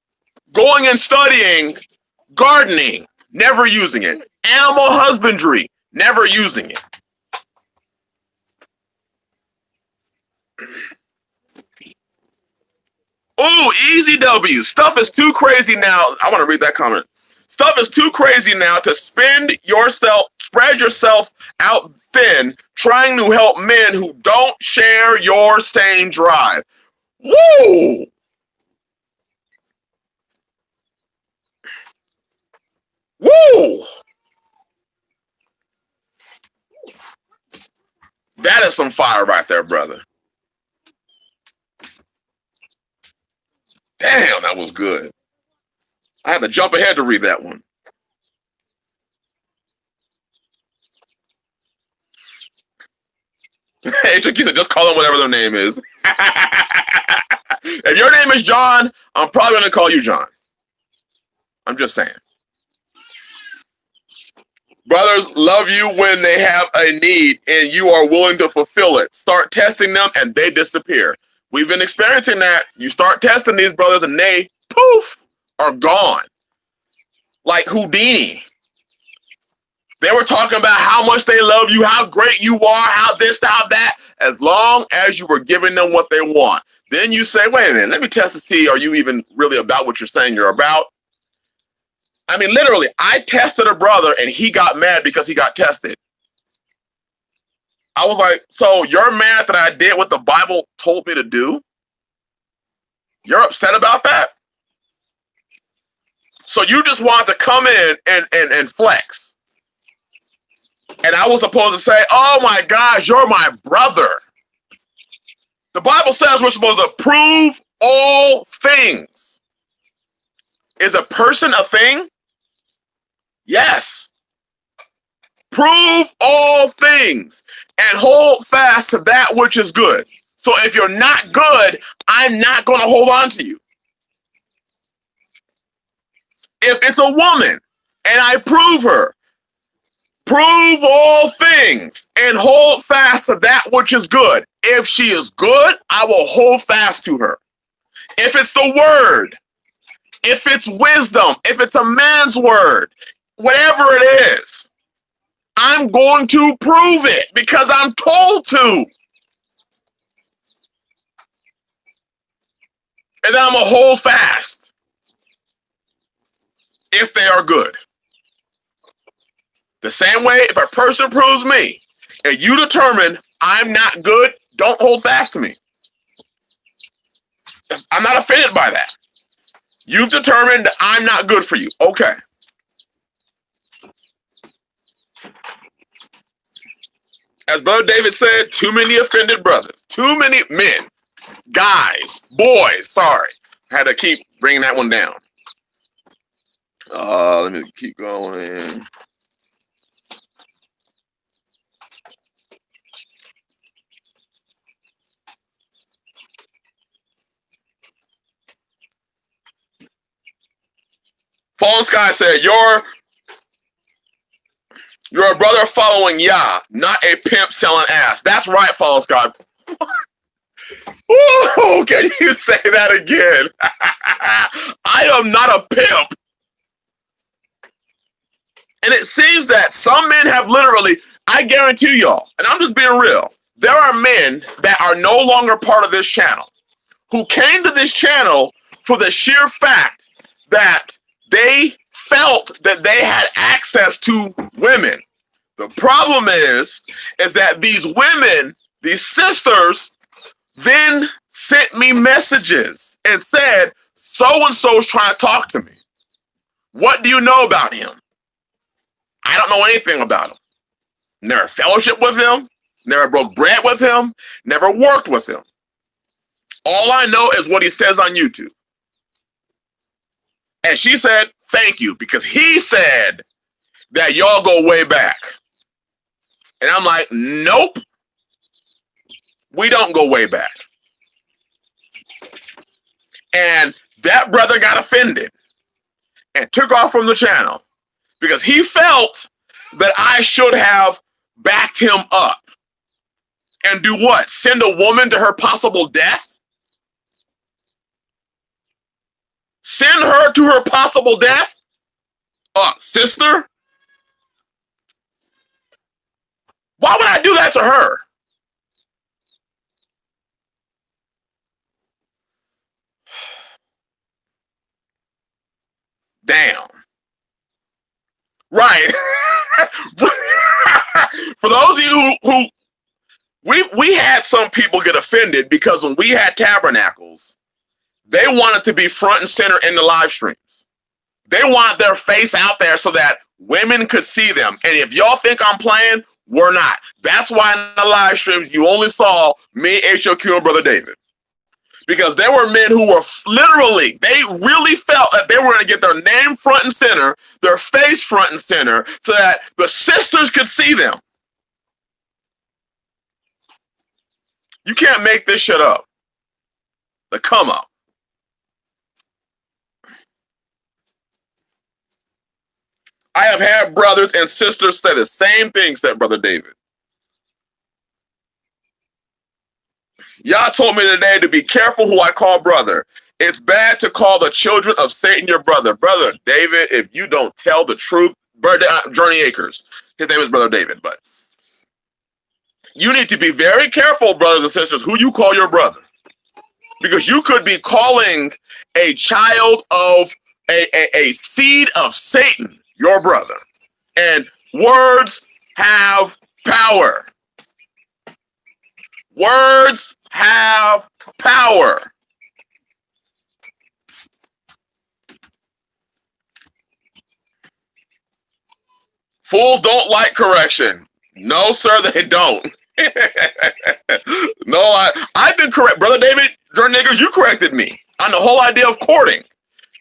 Going and studying gardening, never using it. Animal husbandry, never using it. Ooh, easy W. Stuff is too crazy now. I want to read that comment. Stuff is too crazy now to spread yourself out thin, trying to help men who don't share your same drive. Woo! Woo! That is some fire right there, brother. Damn, that was good. I had to jump ahead to read that one. Hey, Tricky said, just call them whatever their name is. If your name is John, I'm probably going to call you John. I'm just saying. Brothers love you when they have a need and you are willing to fulfill it. Start testing them and they disappear. We've been experiencing that. You start testing these brothers and they, poof, are gone. Like Houdini. They were talking about how much they love you, how great you are, how this, how that, as long as you were giving them what they want. Then you say, wait a minute, let me test to see, are you even really about what you're saying you're about? I mean, literally, I tested a brother and he got mad because he got tested. I was like, so you're mad that I did what the Bible told me to do? You're upset about that? So you just want to come in and flex. And I was supposed to say, oh my gosh, you're my brother. The Bible says we're supposed to prove all things. Is a person a thing? Yes. Prove all things and hold fast to that which is good. So if you're not good, I'm not going to hold on to you. If it's a woman and I prove her Prove all things and hold fast to that which is good. If she is good, I will hold fast to her. If it's the word, if it's wisdom, if it's a man's word, whatever it is, I'm going to prove it because I'm told to. And then I'm going to hold fast if they are good. The same way, if a person proves me and you determine I'm not good, don't hold fast to me. I'm not offended by that. You've determined that I'm not good for you. Okay. As Brother David said, too many offended brothers. Too many men, guys, boys, sorry. I had to keep bringing that one down. Let me keep going. Fallen Sky said, you're a brother following Yah, not a pimp selling ass. That's right, Fallen Sky. Ooh, can you say that again? I am not a pimp. And it seems that some men have literally, I guarantee y'all, and I'm just being real, there are men that are no longer part of this channel who came to this channel for the sheer fact that they felt that they had access to women. The problem is that these women, these sisters, then sent me messages and said, so-and-so's trying to talk to me. What do you know about him? I don't know anything about him. Never fellowship with him, never broke bread with him, never worked with him. All I know is what he says on YouTube. And she said, thank you, because he said that y'all go way back. And I'm like, nope, we don't go way back. And that brother got offended and took off from the channel because he felt that I should have backed him up. And do what? Send a woman to her possible death? Send her to her possible death? Sister? Why would I do that to her? Damn. Right. For those of you who we had some people get offended because when we had tabernacles, they wanted to be front and center in the live streams. They wanted their face out there so that women could see them. And if y'all think I'm playing, we're not. That's why in the live streams you only saw me, HOQ, and Brother David. Because there were men who were literally, they really felt that they were going to get their name front and center, their face front and center, so that the sisters could see them. You can't make this shit up. The come up. I have had brothers and sisters say the same thing, said Brother David. Yah told me today to be careful who I call brother. It's bad to call the children of Satan your brother. Brother David, if you don't tell the truth, Brother Journey Acres, his name is Brother David, but you need to be very careful, brothers and sisters, who you call your brother. Because you could be calling a child of a seed of Satan your brother. And words have power. Words have power. Fools don't like correction. No, sir, they don't. No, I've been correct. Brother David, Jordan Niggers, you corrected me on the whole idea of courting.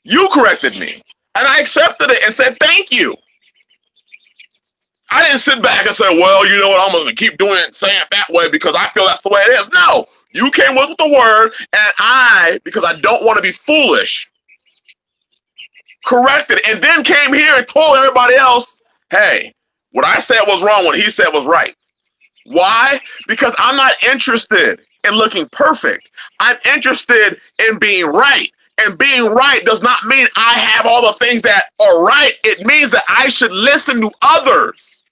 You corrected me. And I accepted it and said, thank you. I didn't sit back and say, well, you know what, I'm going to keep doing it and saying it that way because I feel that's the way it is. No, you came with the word, and I, because I don't want to be foolish, corrected it, and then came here and told everybody else, hey, What I said was wrong, what he said was right. Why? Because I'm not interested in looking perfect. I'm interested in being right. And being right does not mean I have all the things that are right. It means that I should listen to others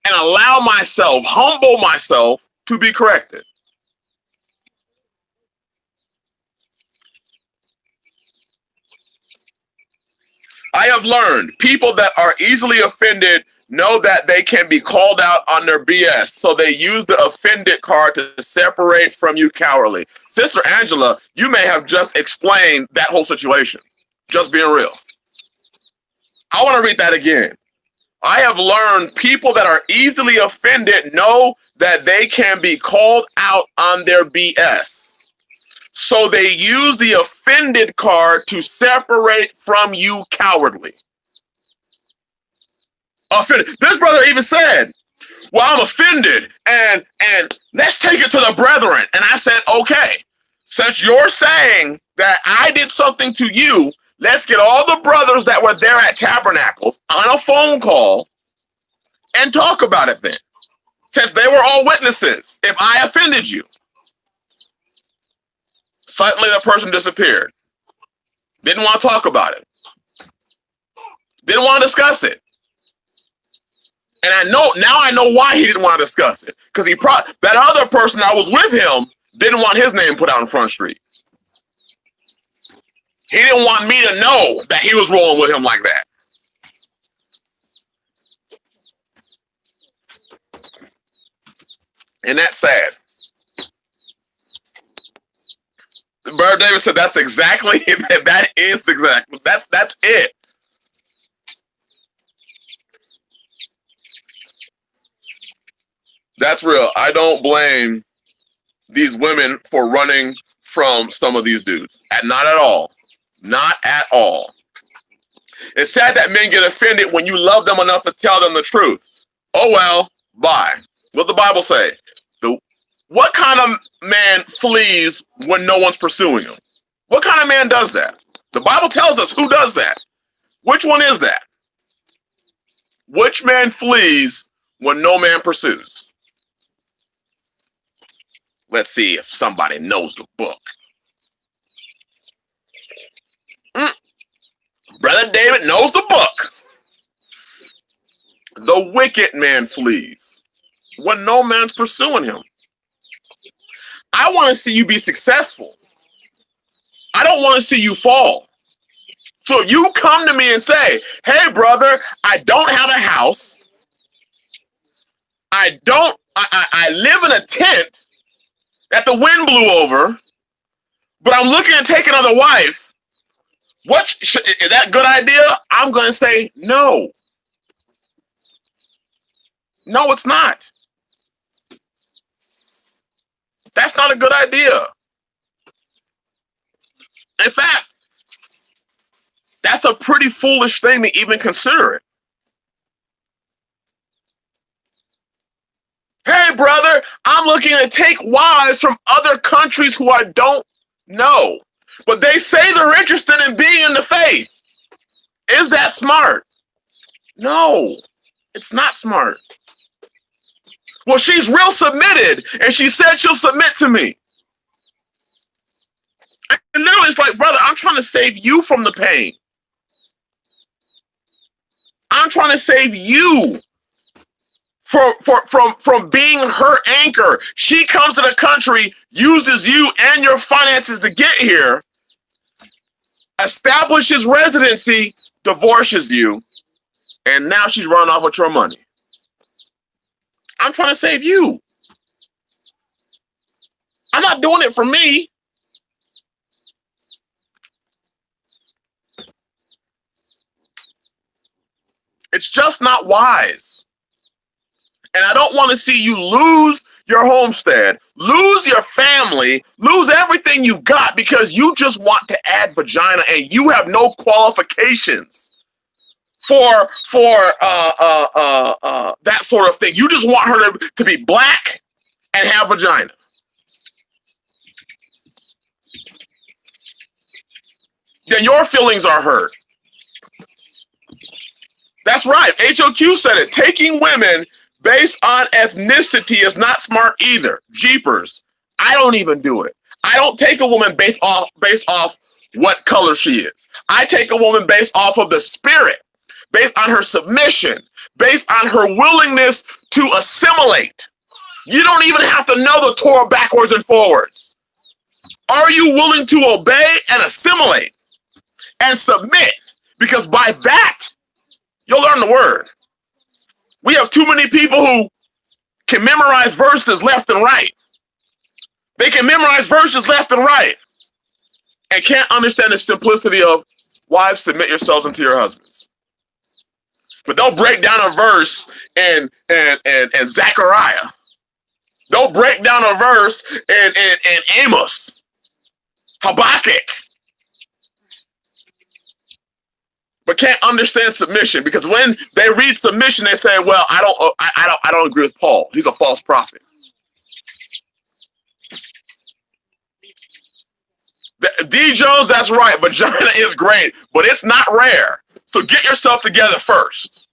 and allow myself, humble myself to be corrected. I have learned people that are easily offended know that they can be called out on their BS, so they use the offended card to separate from you cowardly. Sister Angela, you may have just explained that whole situation. Just being real. I want to read that again. I have learned people that are easily offended know that they can be called out on their BS. So they use the offended card to separate from you cowardly. Offended. This brother even said, well, I'm offended and let's take it to the brethren. And I said, okay, since you're saying that I did something to you, let's get all the brothers that were there at Tabernacles on a phone call and talk about it then. Since they were all witnesses, if I offended you. Suddenly the person disappeared. Didn't want to talk about it. Didn't want to discuss it. And I know why he didn't want to discuss it. Because that other person that was with him didn't want his name put out in Front Street. He didn't want me to know that he was rolling with him like that. And that's sad. Brother David said that's exactly that is exactly that's it. That's real. I don't blame these women for running from some of these dudes. Not at all. Not at all. It's sad that men get offended when you love them enough to tell them the truth. Oh well, bye. What's the Bible say? What kind of man flees when no one's pursuing him? What kind of man does that? The Bible tells us who does that. Which one is that? Which man flees when no man pursues? Let's see if somebody knows the book. Brother David knows the book. The wicked man flees when no man's pursuing him. I want to see you be successful. I don't want to see you fall. So if you come to me and say, hey, brother, I don't have a house. I live in a tent that the wind blew over, but I'm looking to take another wife. Is that a good idea? I'm going to say no. No, it's not. That's not a good idea. In fact, that's a pretty foolish thing to even consider it. Hey, brother, I'm looking to take wives from other countries who I don't know, but they say they're interested in being in the faith. Is that smart? No, it's not smart. Well, she's real submitted, and she said she'll submit to me. And literally, it's like, brother, I'm trying to save you from the pain. I'm trying to save you from being her anchor. She comes to the country, uses you and your finances to get here, establishes residency, divorces you, and now she's running off with your money. I'm trying to save you. I'm not doing it for me. It's just not wise. And I don't want to see you lose your homestead, lose your family, lose everything you got because you just want to add vagina and you have no qualifications for that sort of thing. You just want her to be black and have vagina. Then your feelings are hurt. That's right. HOQ said it. Taking women based on ethnicity is not smart either. Jeepers. I don't even do it. I don't take a woman based off what color she is. I take a woman based off of the spirit, based on her submission, based on her willingness to assimilate. You don't even have to know the Torah backwards and forwards. Are you willing to obey and assimilate and submit? Because by that, you'll learn the word. We have too many people who can memorize verses left and right. They can memorize verses left and right and can't understand the simplicity of wives, submit yourselves unto your husbands. But they'll break down a verse in Zechariah. They'll break down a verse in Amos, Habakkuk, but can't understand submission, because when they read submission, they say, "Well, I don't agree with Paul. He's a false prophet." D. Jones, that's right. Vagina is great, but it's not rare. So get yourself together first.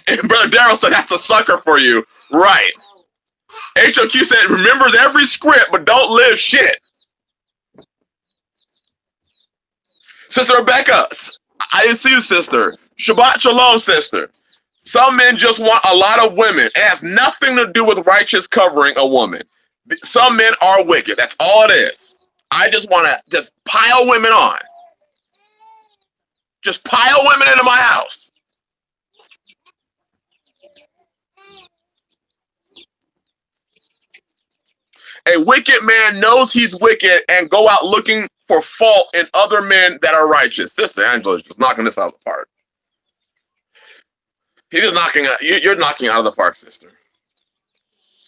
And Brother Darrell said that's a sucker for you. Right. HOQ said remembers every script, but don't live shit. Sister Rebecca, I didn't see you, sister. Shabbat Shalom, sister. Some men just want a lot of women. It has nothing to do with righteous covering a woman. Some men are wicked. That's all it is. I just want to just pile women on. Just pile women into my house. A wicked man knows he's wicked and go out looking for fault in other men that are righteous. Sister Angela is just knocking this out of the park. You're knocking out of the park, sister.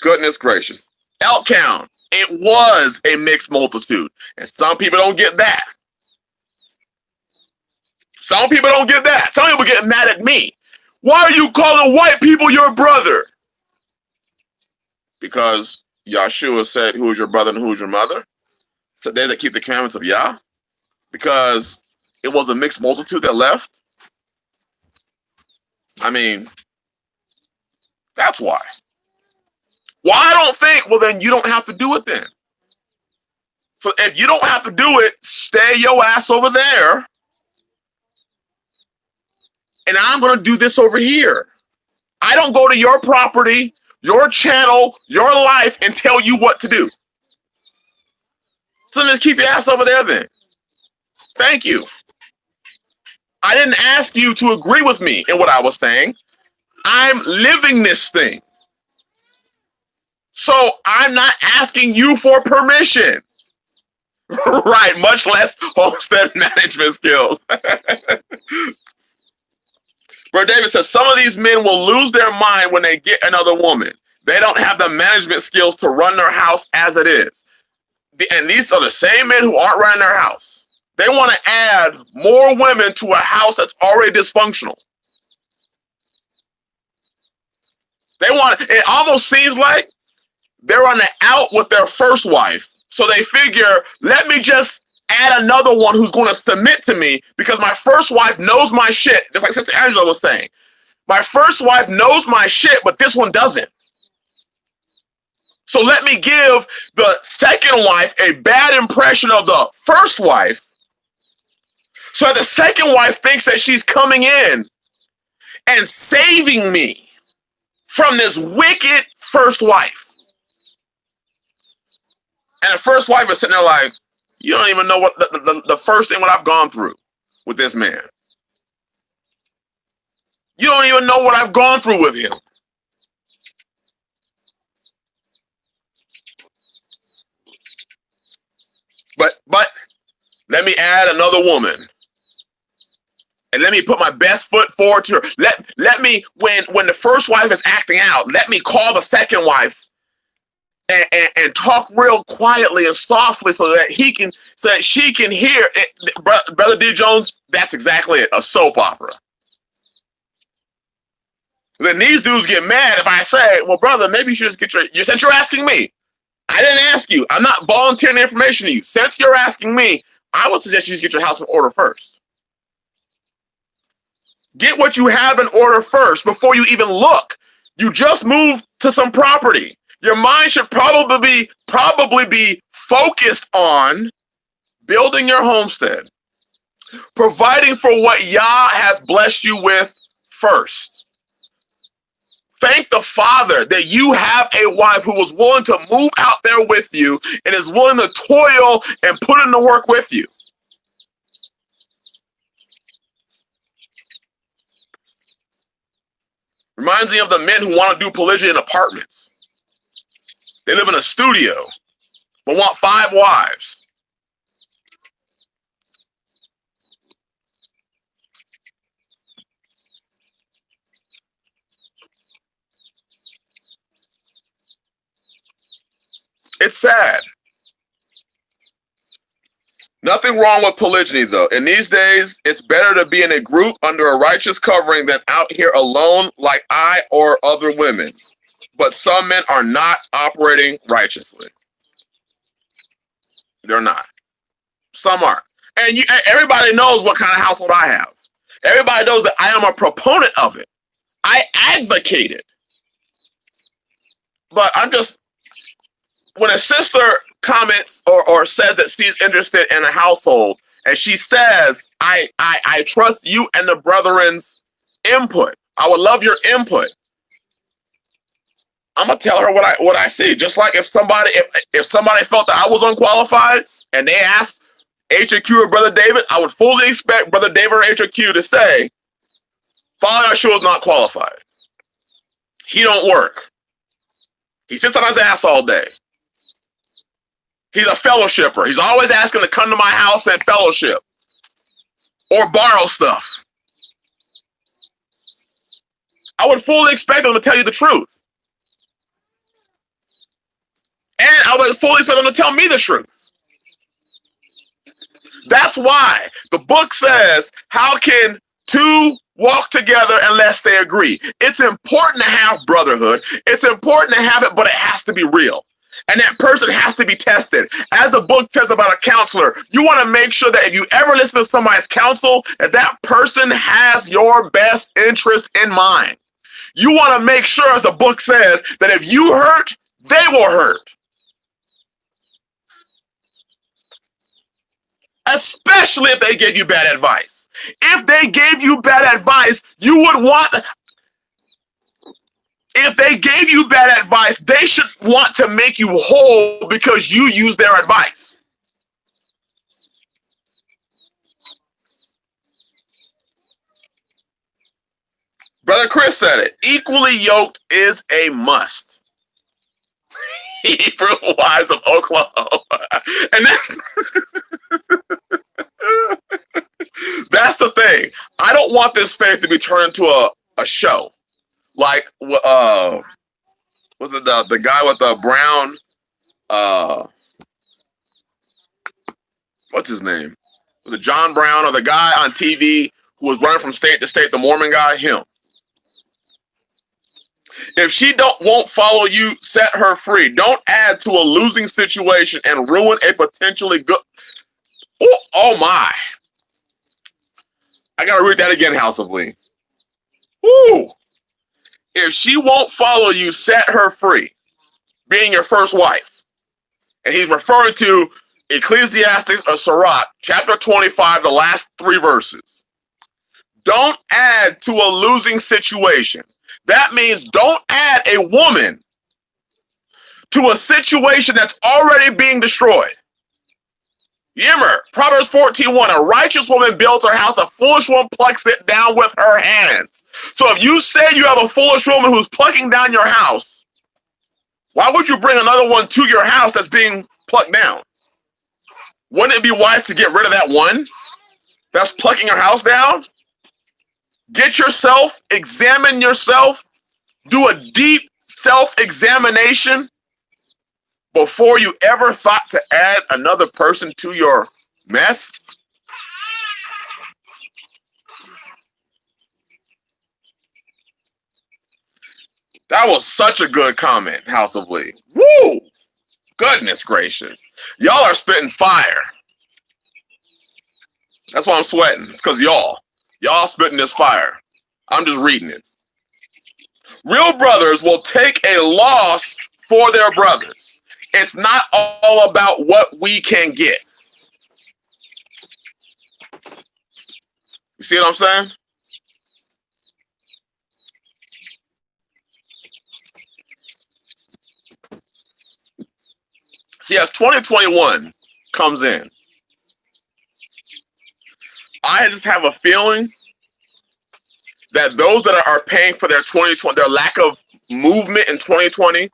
Goodness gracious. Elk count. It was a mixed multitude. And some people don't get that. Some people don't get that. Some people get mad at me. Why are you calling white people your brother? Because Yahshua said, who is your brother and who is your mother? So they that keep the commandments of Yah. Because it was a mixed multitude that left. I mean, that's why. Well, I don't think, well, then you don't have to do it then. So if you don't have to do it, stay your ass over there. And I'm going to do this over here. I don't go to your property, your channel, your life, and tell you what to do. So just keep your ass over there then. Thank you. I didn't ask you to agree with me in what I was saying. I'm living this thing. So I'm not asking you for permission. Right, much less homestead management skills. Brother David says, some of these men will lose their mind when they get another woman. They don't have the management skills to run their house as it is. And these are the same men who aren't running their house. They want to add more women to a house that's already dysfunctional. It almost seems like they're on the out with their first wife. So they figure, let me just add another one who's going to submit to me because my first wife knows my shit. Just like Sister Angela was saying. My first wife knows my shit, but this one doesn't. So let me give the second wife a bad impression of the first wife. So the second wife thinks that she's coming in and saving me from this wicked first wife. And the first wife is sitting there like, you don't even know what the first thing what I've gone through with this man. You don't even know what I've gone through with him. But let me add another woman. And let me put my best foot forward to her. Let me, when the first wife is acting out, let me call the second wife and talk real quietly and softly so that she can hear it. Brother D. Jones, that's exactly it, a soap opera. Then these dudes get mad if I say, well, brother, maybe you should just since you're asking me. I didn't ask you. I'm not volunteering information to you. Since you're asking me, I would suggest you just get your house in order first. Get what you have in order first before you even look. You just moved to some property. Your mind should probably be focused on building your homestead, providing for what Yah has blessed you with first. Thank the Father that you have a wife who was willing to move out there with you and is willing to toil and put in the work with you. Reminds me of the men who want to do polygyny in apartments. They live in a studio, but want 5 wives. It's sad. Nothing wrong with polygyny, though. In these days, it's better to be in a group under a righteous covering than out here alone like I or other women. But some men are not operating righteously. They're not. Some aren't. And everybody knows what kind of household I have. Everybody knows that I am a proponent of it. I advocate it. But when a sister comments or says that she's interested in a household, and she says, I trust you and the brethren's input. I would love your input. I'm gonna tell her what I see. Just like if somebody felt that I was unqualified and they asked HQ or Brother David, I would fully expect Brother David or HQ to say, Father Yahshua is not qualified. He don't work. He sits on his ass all day. He's a fellowshipper. He's always asking to come to my house and fellowship or borrow stuff. I would fully expect them to tell you the truth. And I would fully expect them to tell me the truth. That's why the book says, how can 2 walk together unless they agree? It's important to have brotherhood. It's important to have it, but it has to be real. And that person has to be tested. As the book says about a counselor, you want to make sure that if you ever listen to somebody's counsel, that person has your best interest in mind. You want to make sure, as the book says, that if you hurt, they will hurt. Especially if they give you bad advice. If they gave you bad advice, you would want... If they gave you bad advice, they should want to make you whole because you use their advice. Brother Chris said it. Equally yoked is a must. Hebrew wives of Oklahoma. And that's the thing. I don't want this faith to be turned into a show. Like, was it the guy with the brown, what's his name? Was it John Brown or the guy on TV who was running from state to state, the Mormon guy? Him. If she won't follow you, set her free. Don't add to a losing situation and ruin a potentially good. Oh my. I got to read that again, House of Lee. Woo. If she won't follow you, set her free, being your first wife. And he's referring to Ecclesiastes or Sirach, chapter 25, the last 3 verses. Don't add to a losing situation. That means don't add a woman to a situation that's already being destroyed. Yimmer, Proverbs 14:1, a righteous woman builds her house, a foolish one plucks it down with her hands. So if you say you have a foolish woman who's plucking down your house, why would you bring another one to your house that's being plucked down? Wouldn't it be wise to get rid of that one that's plucking your house down? Get yourself, examine yourself, do a deep self-examination before you ever thought to add another person to your mess. That was such a good comment, House of Lee. Woo! Goodness gracious. Y'all are spitting fire. That's why I'm sweating. It's because y'all spitting this fire. I'm just reading it. Real brothers will take a loss for their brothers. It's not all about what we can get. You see what I'm saying? See, as 2021 comes in, I just have a feeling that those that are paying for their 2020, their lack of movement in 2020,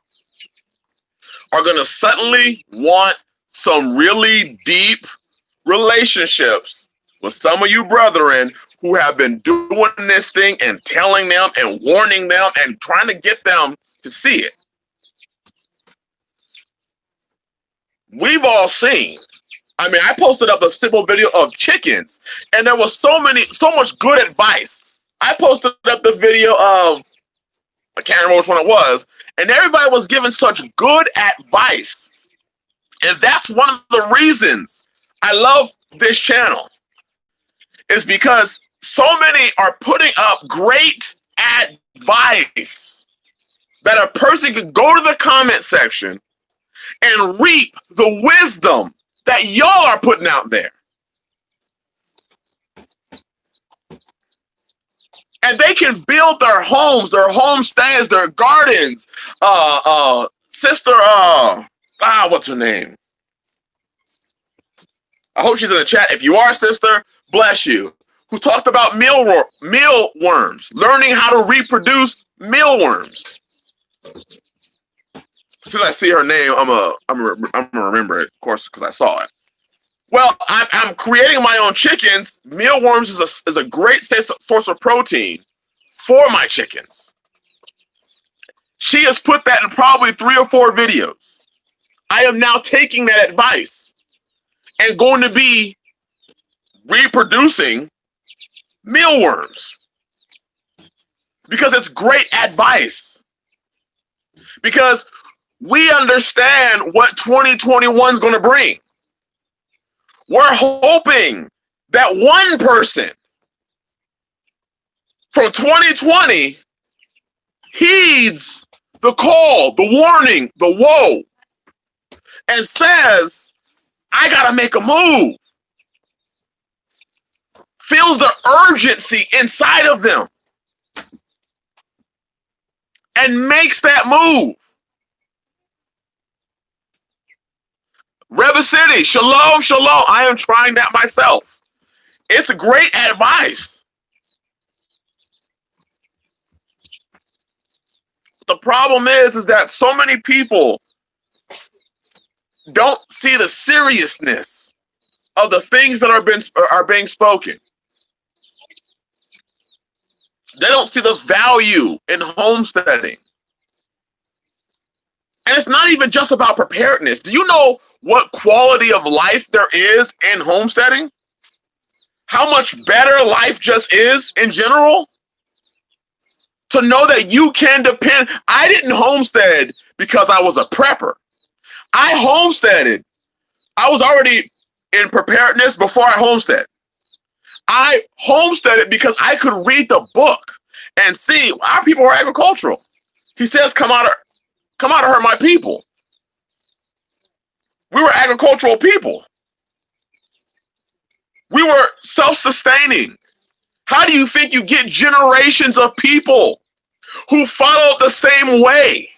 are going to suddenly want some really deep relationships with some of you brethren who have been doing this thing and telling them and warning them and trying to get them to see it. We've all seen. I mean, I posted up a simple video of chickens, and there was so much good advice. I posted up the video of, I can't remember which one it was, and everybody was giving such good advice. And that's one of the reasons I love this channel, is because so many are putting up great advice that a person could go to the comment section and reap the wisdom that y'all are putting out there. And they can build their homes, their homesteads, their gardens. Sister, what's her name? I hope she's in the chat. If you are, sister, bless you. Who talked about mealworms, learning how to reproduce mealworms. As soon as I see her name, I'm gonna remember it, of course, because I saw it. Well, I'm creating my own chickens. Mealworms is a great source of protein for my chickens. She has put that in probably 3 or 4 videos. I am now taking that advice and going to be reproducing mealworms because it's great advice. Because we understand what 2021 is going to bring. We're hoping that one person from 2020 heeds the call, the warning, the woe, and says, I got to make a move. Feels the urgency inside of them and makes that move. Rebel City, shalom, shalom. I am trying that myself. It's great advice. The problem is that so many people don't see the seriousness of the things that are being spoken. They don't see the value in homesteading. And it's not even just about preparedness. Do you know what quality of life there is in homesteading? How much better life just is in general? To know that you can depend. I didn't homestead because I was a prepper. I homesteaded. I was already in preparedness before I homestead. I homesteaded because I could read the book and see our people are agricultural. He says, come out of her, my people. We were agricultural people. We were self-sustaining. How do you think you get generations of people who followed the same way?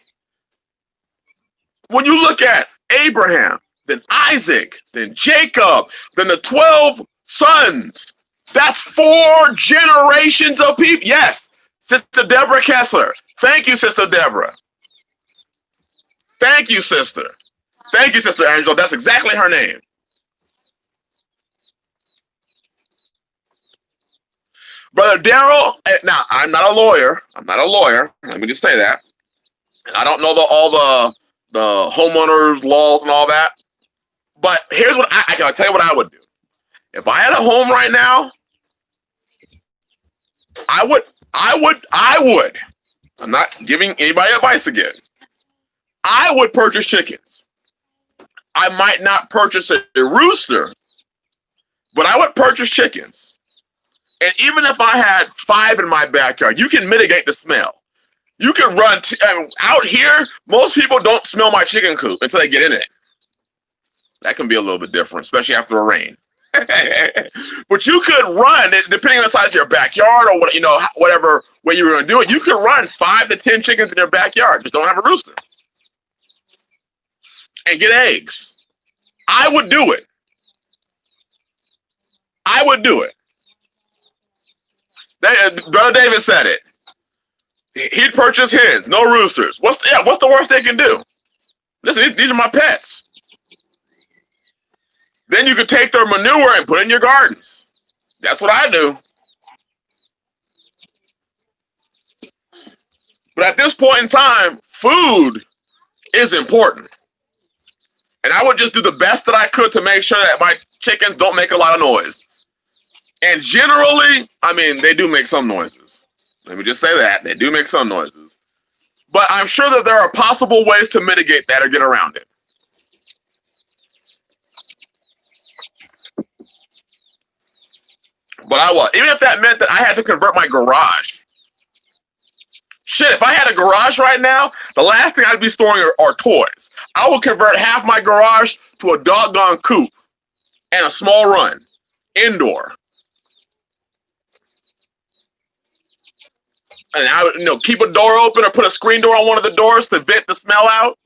When you look at Abraham, then Isaac, then Jacob, then the 12 sons, that's 4 generations of people. Yes, Sister Deborah Kessler. Thank you, Sister Deborah. Thank you, sister. Thank you, Sister Angela. That's exactly her name. Brother Daryl, now, I'm not a lawyer. Let me just say that. And I don't know all the homeowners laws and all that. But here's what I can tell you what I would do. If I had a home right now, I would. I'm not giving anybody advice again. I would purchase chickens. I might not purchase a rooster, but I would purchase chickens. And even if I had 5 in my backyard, you can mitigate the smell. You can run out here. Most people don't smell my chicken coop until they get in it. That can be a little bit different, especially after a rain. But you could run, depending on the size of your backyard or whatever way you're going to do it. You could run 5 to 10 chickens in your backyard. Just don't have a rooster, and get eggs. I would do it. I would do it. Brother David said it. He'd purchase hens, no roosters. What's the worst they can do? Listen, these are my pets. Then you could take their manure and put it in your gardens. That's what I do. But at this point in time, food is important. And I would just do the best that I could to make sure that my chickens don't make a lot of noise. And generally, I mean, they do make some noises. Let me just say that. They do make some noises. But I'm sure that there are possible ways to mitigate that or get around it. But I will. Even if that meant that I had to convert my garage. Shit, if I had a garage right now, the last thing I'd be storing are toys. I would convert half my garage to a doggone coop and a small run, indoor. And I would, keep a door open or put a screen door on one of the doors to vent the smell out.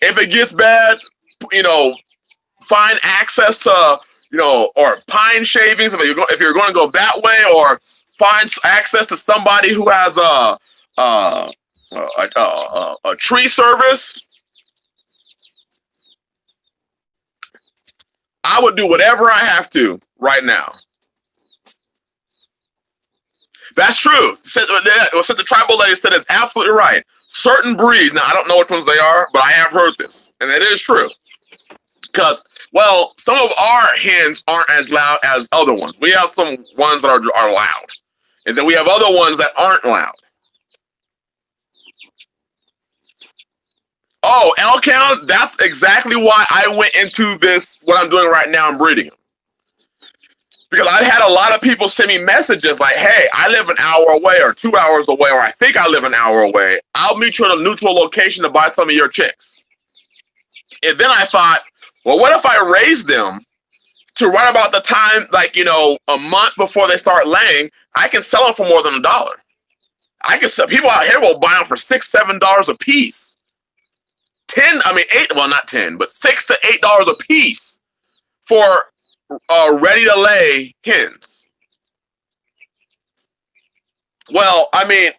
If it gets bad, find access to, or pine shavings if you're going to go that way, or find access to somebody who has a tree service. I would do whatever I have to right now. That's true. What the tribal lady said is absolutely right. Certain breeds, now I don't know which ones they are, but I have heard this, and it is true. Because, some of our hens aren't as loud as other ones. We have some ones that are loud, and then we have other ones that aren't loud. Oh, elk count, that's exactly why I went into this, what I'm doing right now, I'm breeding them. Because I had a lot of people send me messages like, hey, I live an hour away or 2 hours away, or I think I live an hour away. I'll meet you in a neutral location to buy some of your chicks. And then I thought, well, what if I raise them to right about the time, a month before they start laying, I can sell them for more than $1. I can sell, people out here will buy them for $6, $7 a piece. 8, well, not 10, but $6 to $8 a piece for ready to lay hens. Well,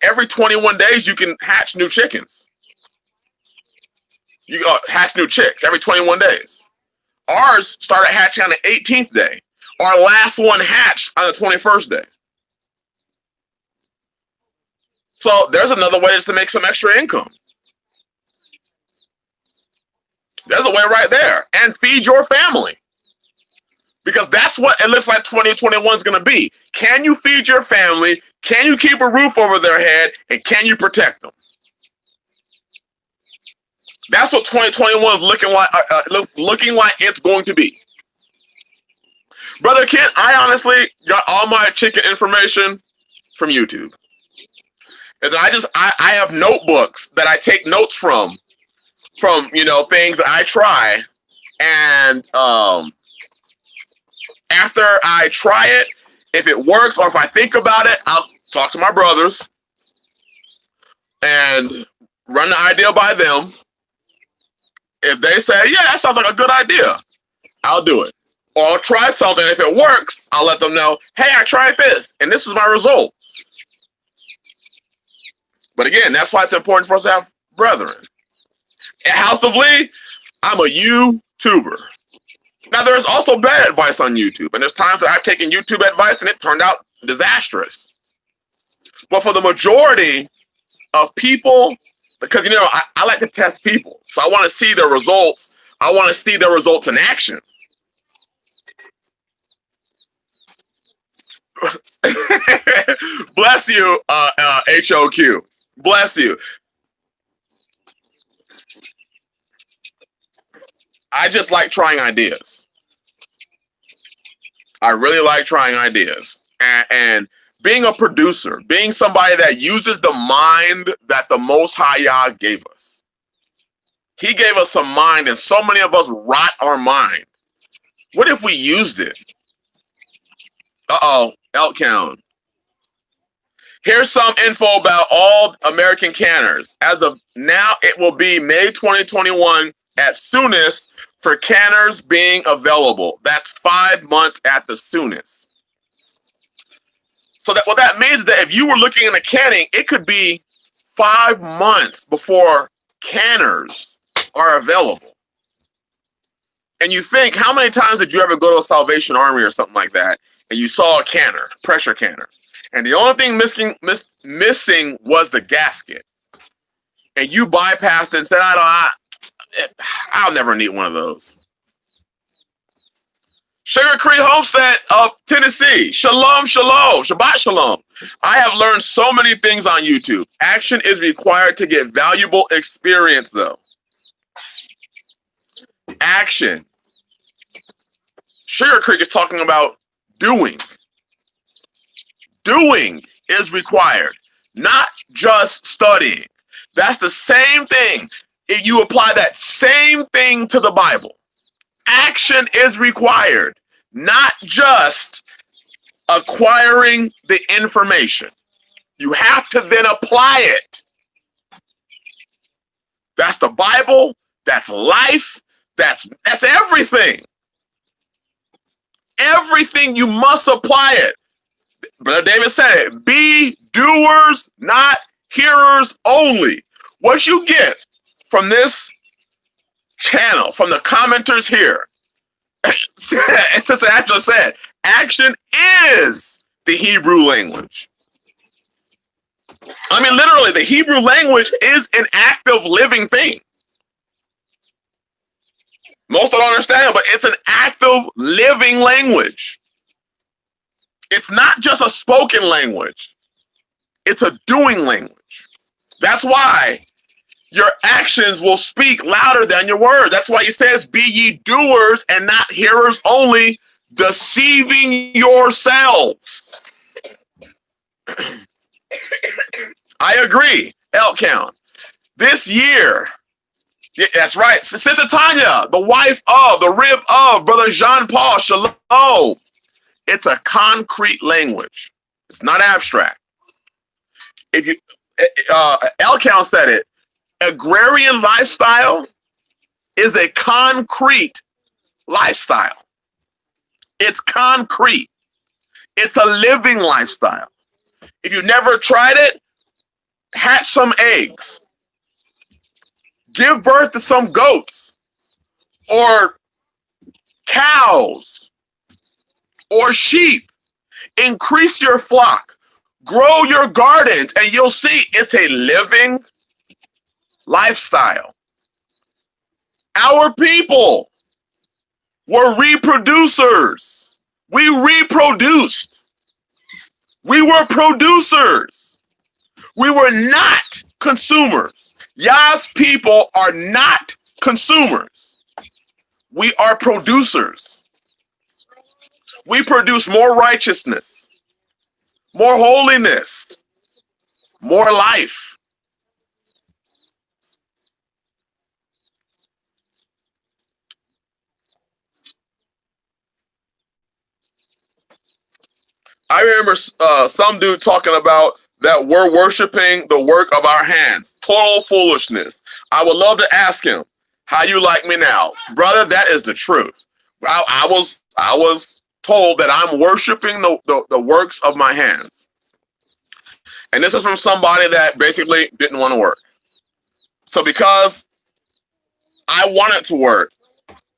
every 21 days you can hatch new chickens. You hatch new chicks every 21 days. Ours started hatching on the 18th day. Our last one hatched on the 21st day. So there's another way just to make some extra income. There's a way right there. And feed your family. Because that's what it looks like 2021 is going to be. Can you feed your family? Can you keep a roof over their head? And can you protect them? That's what 2021 is looking like it's going to be. Brother Kent, I honestly got all my chicken information from YouTube. And then I have notebooks that I take notes from things that I try. And after I try it, if it works or if I think about it, I'll talk to my brothers and run the idea by them. If they say, yeah, that sounds like a good idea, I'll do it. Or I'll try something. If it works, I'll let them know, hey, I tried this, and this was my result. But again, that's why it's important for us to have brethren. At House of Lee, I'm a YouTuber. Now, there's also bad advice on YouTube, and there's times that I've taken YouTube advice, and it turned out disastrous. But for the majority of people, because, I like to test people. So I want to see their results. I want to see their results in action. Bless you, HOQ. Bless you. I just like trying ideas. I really like trying ideas. and being a producer, being somebody that uses the mind that the Most High Yah gave us. He gave us a mind, and so many of us rot our mind. What if we used it? Uh-oh, elk count. Here's some info about all American canners. As of now, it will be May 2021 at soonest for canners being available. That's 5 months at the soonest. So that what that means is that if you were looking into canning, it could be 5 months before canners are available. And you think, how many times did you ever go to a Salvation Army or something like that, and you saw a canner, pressure canner, and the only thing missing was the gasket, and you bypassed it and said, I'll never need one of those. Sugar Creek Homestead of Tennessee. Shalom, shalom, Shabbat shalom. I have learned so many things on YouTube. Action is required to get valuable experience, though. Action. Sugar Creek is talking about doing. Doing is required, not just studying. That's the same thing. If you apply that same thing to the Bible, action is required, not just acquiring the information. You have to then apply it. That's the Bible. That's life. That's everything. Everything, you must apply it. Brother David said it. Be doers, not hearers only. What you get from this channel, from the commenters here, Sister Angela said, action is the Hebrew language. I mean, literally, the Hebrew language is an active living thing. Most don't understand, but it's an active living language. It's not just a spoken language. It's a doing language. That's why your actions will speak louder than your words. That's why he says, be ye doers and not hearers only, deceiving yourselves. I agree, elk count. This year, that's right, Sister Tanya, the wife of, the rib of Brother Jean-Paul, shalom. It's a concrete language. It's not abstract. If you, elk count said it, agrarian lifestyle is a concrete lifestyle. It's concrete. It's a living lifestyle. If you never tried it, hatch some eggs. Give birth to some goats or cows or sheep. Increase your flock. Grow your gardens, and you'll see it's a living lifestyle. Our people were reproducers. We reproduced. We were producers. We were not consumers. Yah's people are not consumers. We are producers. We produce more righteousness, more holiness, more life. I remember some dude talking about that we're worshiping the work of our hands. Total foolishness. I would love to ask him, how you like me now? Brother, that is the truth. I was told that I'm worshiping the works of my hands. And this is from somebody that basically didn't want to work. So because I wanted to work,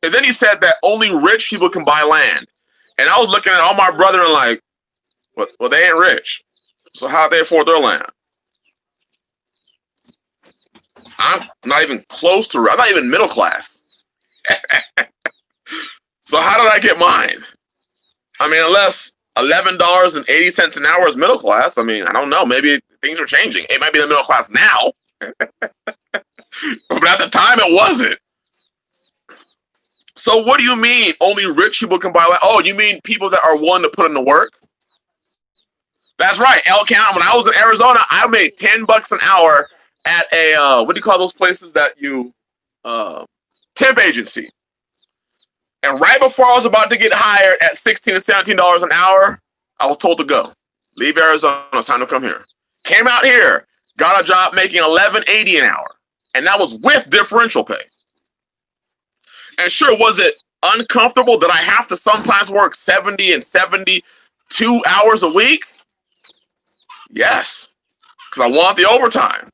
and then he said that only rich people can buy land. And I was looking at all my brethren like, well, they ain't rich. So how they afford their land? I'm not even close to, I'm not even middle class. So how did I get mine? I mean, unless $11.80 an hour is middle class, I mean, I don't know. Maybe things are changing. It might be the middle class now. But at the time, it wasn't. So what do you mean only rich people can buy land? Oh, you mean people that are willing to put in the work? That's right. El Count. When I was in Arizona, I made $10 an hour at a what do you call those places that you temp agency. And right before I was about to get hired at $16 to $17 an hour, I was told to go. Leave Arizona. It's time to come here. Came out here, got a job making $11.80 an hour. And that was with differential pay. And sure, was it uncomfortable that I have to sometimes work 70 and 72 hours a week? Yes, because I want the overtime.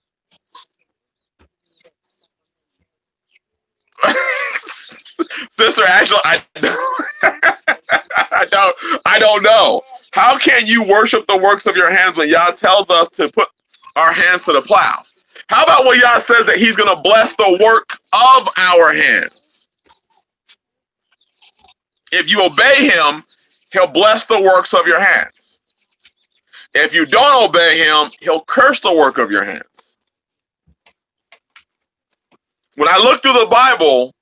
Sister, actually, I don't know. How can you worship the works of your hands when Yah tells us to put our hands to the plow? How about when Yah says that he's going to bless the work of our hands? If you obey him, he'll bless the works of your hands. If you don't obey him, he'll curse the work of your hands. When I look through the Bible,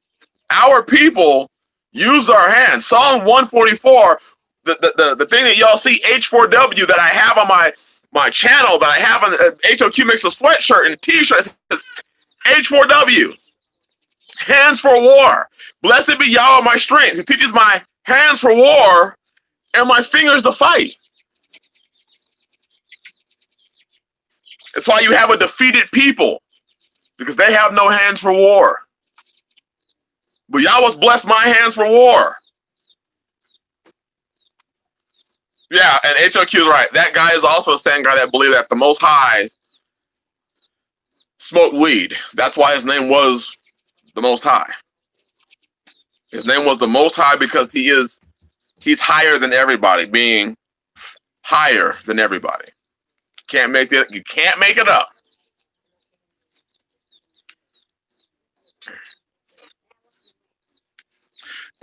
our people use our hands. Psalm 144, the thing that y'all see, H4W, that I have on my channel, that I have on the HOQ makes a sweatshirt and t-shirt, it says H4W, hands for war. Blessed be Yahweh my strength. He teaches my hands for war and my fingers to fight. It's why you have a defeated people, because they have no hands for war. But Yahweh's blessed my hands for war. Yeah, and HOQ is right. That guy is also the same guy that believed that the Most High smoked weed. That's why his name was the Most High. His name was the Most High because he's higher than everybody, being higher than everybody. You can't make it up.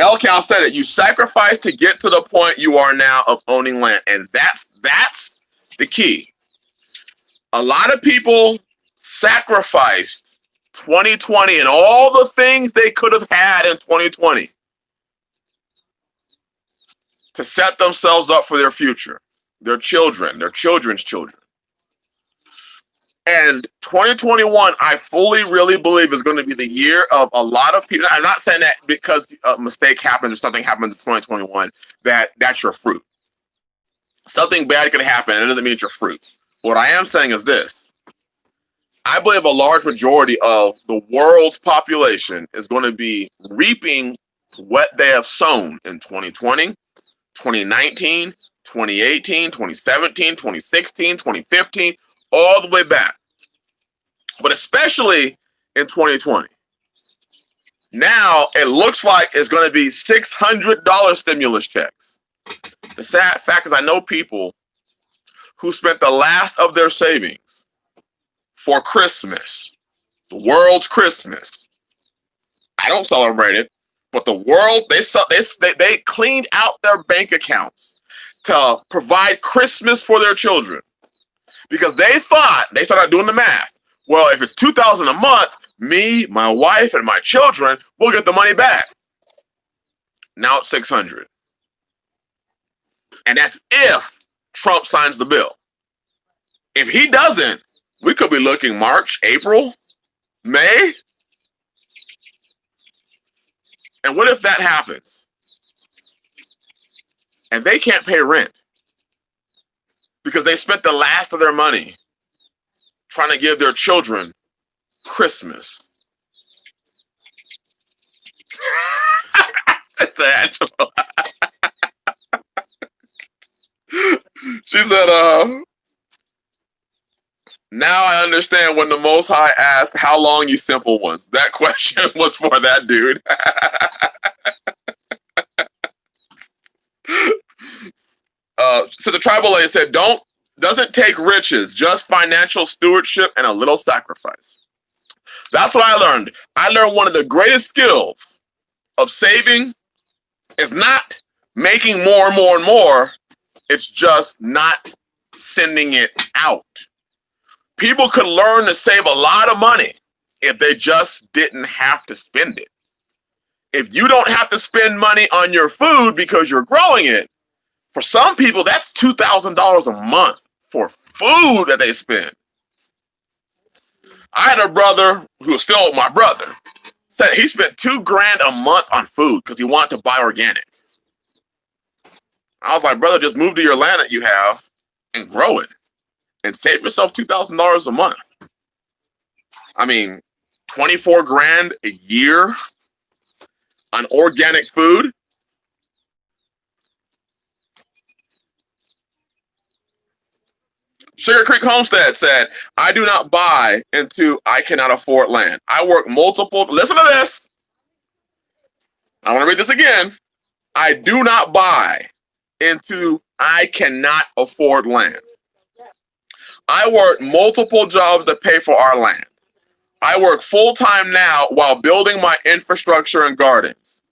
Elkow said it. You sacrifice to get to the point you are now of owning land. And that's the key. A lot of people sacrificed 2020 and all the things they could have had in 2020 to set themselves up for their future, their children, their children's children. And 2021, I fully, really believe is going to be the year of a lot of people. I'm not saying that because a mistake happened or something happened in 2021, that's your fruit. Something bad could happen, and it doesn't mean it's your fruit. What I am saying is this. I believe a large majority of the world's population is going to be reaping what they have sown in 2020, 2019, 2018, 2017, 2016, 2015, all the way back. But especially in 2020. Now it looks like it's going to be $600 stimulus checks. The sad fact is I know people who spent the last of their savings for Christmas, the world's Christmas. I don't celebrate it, but the world, they cleaned out their bank accounts to provide Christmas for their children. Because they thought, they started doing the math. Well, if it's $2,000 a month, me, my wife, and my children will get the money back. Now it's $600. And that's if Trump signs the bill. If he doesn't, we could be looking March, April, May. And what if that happens? And they can't pay rent because they spent the last of their money trying to give their children Christmas. Sister Angela. She said, now I understand when the Most High asked how long you simple ones. That question was for that dude. So the tribal lady said, doesn't take riches, just financial stewardship and a little sacrifice. That's what I learned. I learned one of the greatest skills of saving is not making more and more and more. It's just not sending it out. People could learn to save a lot of money if they just didn't have to spend it. If you don't have to spend money on your food because you're growing it, for some people, that's $2,000 a month for food that they spend. I had a brother who was still my brother, said he spent $2,000 a month on food because he wanted to buy organic. I was like, brother, just move to your land that you have and grow it and save yourself $2,000 a month. I mean, 24 grand a year on organic food. Sugar Creek Homestead said, I do not buy into I cannot afford land. I work multiple, listen to this. I want to read this again. I do not buy into I cannot afford land. I work multiple jobs that pay for our land. I work full-time now while building my infrastructure and gardens.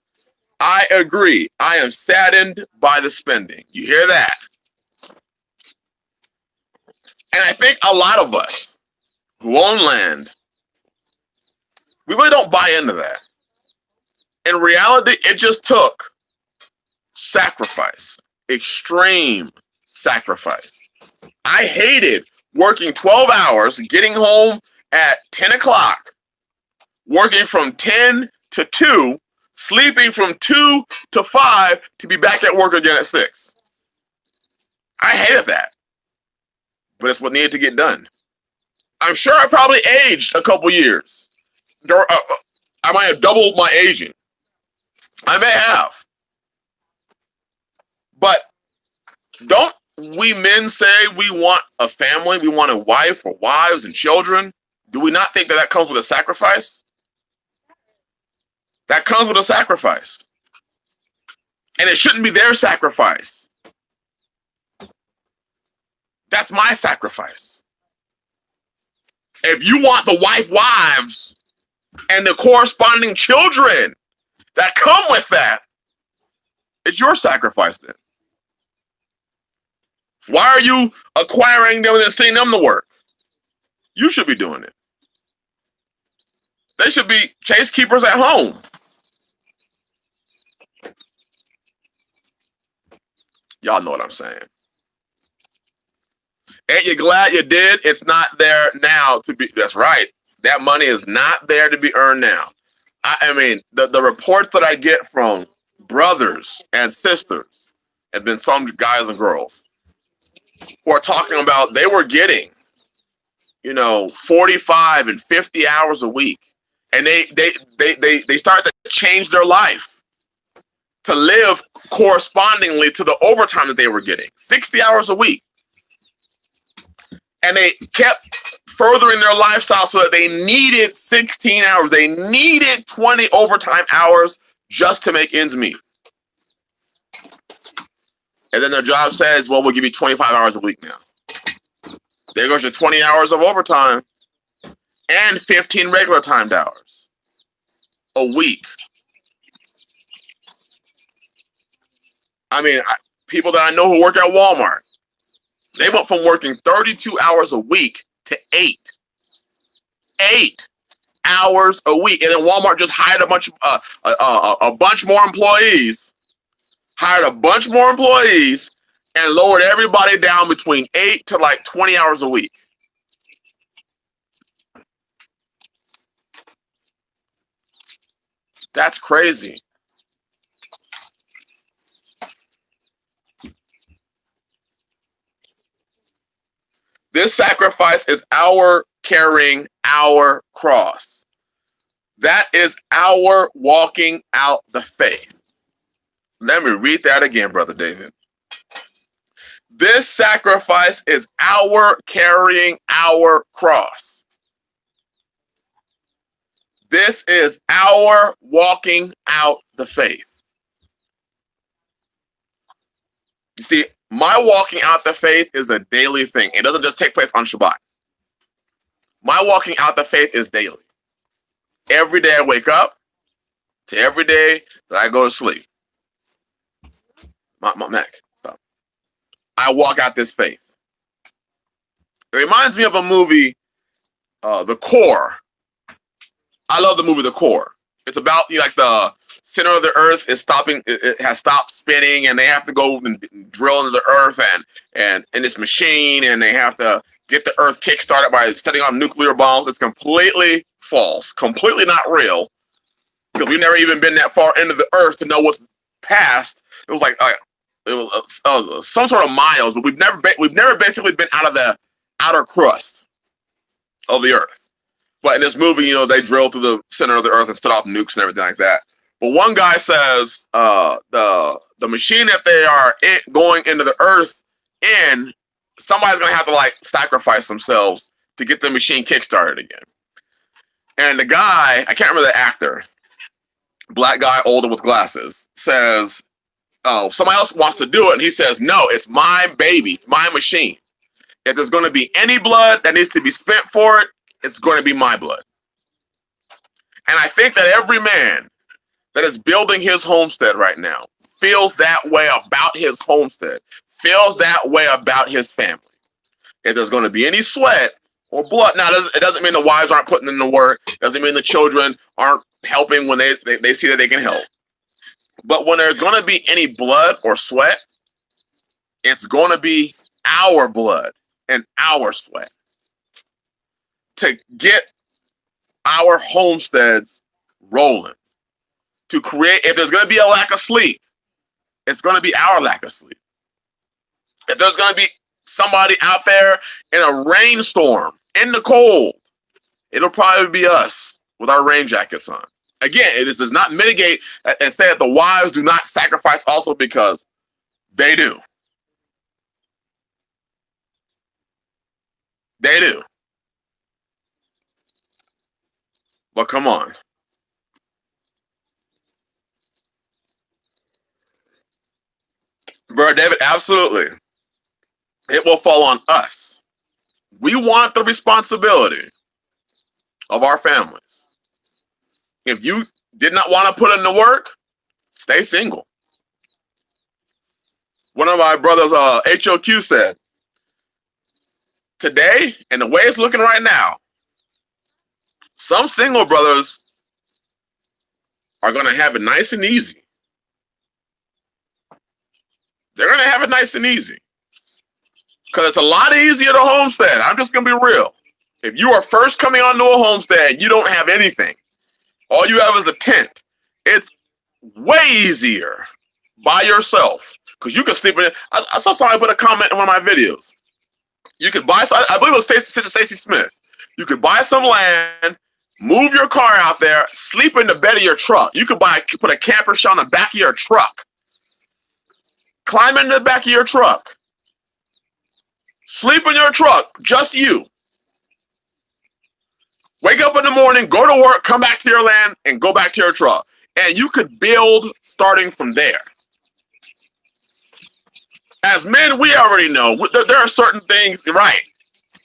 I agree. I am saddened by the spending. You hear that? And I think a lot of us who own land, we really don't buy into that. In reality, it just took sacrifice, extreme sacrifice. I hated working 12 hours, getting home at 10 o'clock, working from 10 to 2, sleeping from 2 to 5 to be back at work again at 6. I hated that. But it's what needed to get done. I'm sure I probably aged a couple years. I might have doubled my aging. I may have. But don't we men say we want a family, we want a wife or wives and children? Do we not think that that comes with a sacrifice? That comes with a sacrifice. And it shouldn't be their sacrifice. That's my sacrifice. If you want the wives and the corresponding children that come with that, it's your sacrifice then. Why are you acquiring them and then seeing them to work? You should be doing it. They should be chase keepers at home. Y'all know what I'm saying. Ain't you glad you did? It's not there now to be. That's right. That money is not there to be earned now. I mean, the reports that I get from brothers and sisters, and then some guys and girls, who are talking about they were getting, 45 and 50 hours a week. And they start to change their life to live correspondingly to the overtime that they were getting. 60 hours a week. And they kept furthering their lifestyle so that they needed 16 hours. They needed 20 overtime hours just to make ends meet. And then their job says, well, we'll give you 25 hours a week now. There goes your 20 hours of overtime and 15 regular timed hours a week. I mean, people that I know who work at Walmart, they went from working 32 hours a week to 8. 8 hours a week. And then Walmart just hired a bunch more employees. Hired a bunch more employees and lowered everybody down between 8 to like 20 hours a week. That's crazy. This sacrifice is our carrying our cross. That is our walking out the faith. Let me read that again, Brother David. This sacrifice is our carrying our cross. This is our walking out the faith. You see, my walking out the faith is a daily thing. It doesn't just take place on Shabbat. My walking out the faith is daily. Every day I wake up to every day that I go to sleep. Mac, stop. I walk out this faith. It reminds me of a movie, The Core. I love the movie The Core. It's about like the center of the earth is stopping. It has stopped spinning, and they have to go and drill into the earth and in this machine, and they have to get the earth kickstarted by setting off nuclear bombs. It's completely false, completely not real, because we've never even been that far into the earth to know what's past. It was like it was some sort of miles, but we've never basically been out of the outer crust of the earth. But in this movie, you know, they drill through the center of the earth and set off nukes and everything like that. But one guy says the machine that they are going into the earth in, somebody's gonna have to like sacrifice themselves to get the machine kickstarted again. And the guy, I can't remember the actor, black guy, older with glasses, says, "Oh, somebody else wants to do it," and he says, "No, it's my baby, it's my machine. If there's going to be any blood that needs to be spent for it, it's going to be my blood." And I think that every man that is building his homestead right now feels that way about his homestead, feels that way about his family. If there's going to be any sweat or blood, now it doesn't mean the wives aren't putting in the work, doesn't mean the children aren't helping when they see that they can help. But when there's going to be any blood or sweat, it's going to be our blood and our sweat to get our homesteads rolling. To create, if there's going to be a lack of sleep, it's going to be our lack of sleep. If there's going to be somebody out there in a rainstorm, in the cold, it'll probably be us with our rain jackets on. Again, it does not mitigate and say that the wives do not sacrifice also, because they do. They do. But come on. Brother David, absolutely. It will fall on us. We want the responsibility of our families. If you did not want to put in the work, stay single. One of my brothers, HOQ, said, today, and the way it's looking right now, some single brothers are going to have it nice and easy. They're going to have it nice and easy. Because it's a lot easier to homestead. I'm just going to be real. If you are first coming onto a homestead and you don't have anything, all you have is a tent, it's way easier by yourself. Because you can sleep in it. I saw somebody put a comment in one of my videos. You could buy, I believe it was Sister Stacy Smith. You could buy some land, move your car out there, sleep in the bed of your truck. You could put a camper shell on the back of your truck. Climb into the back of your truck. Sleep in your truck, just you. Wake up in the morning, go to work, come back to your land, and go back to your truck. And you could build starting from there. As men, we already know there are certain things, right?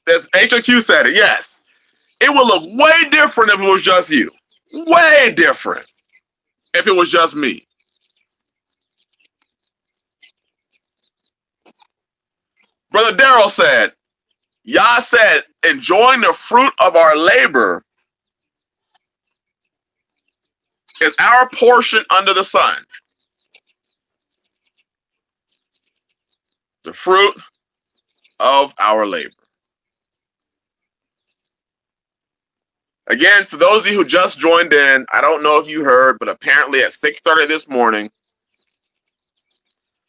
As HOQ said it, yes. It will look way different if it was just you. Way different if it was just me. Brother Darrell said, Yah said, enjoying the fruit of our labor is our portion under the sun. The fruit of our labor. Again, for those of you who just joined in, I don't know if you heard, but apparently at 6:30 this morning,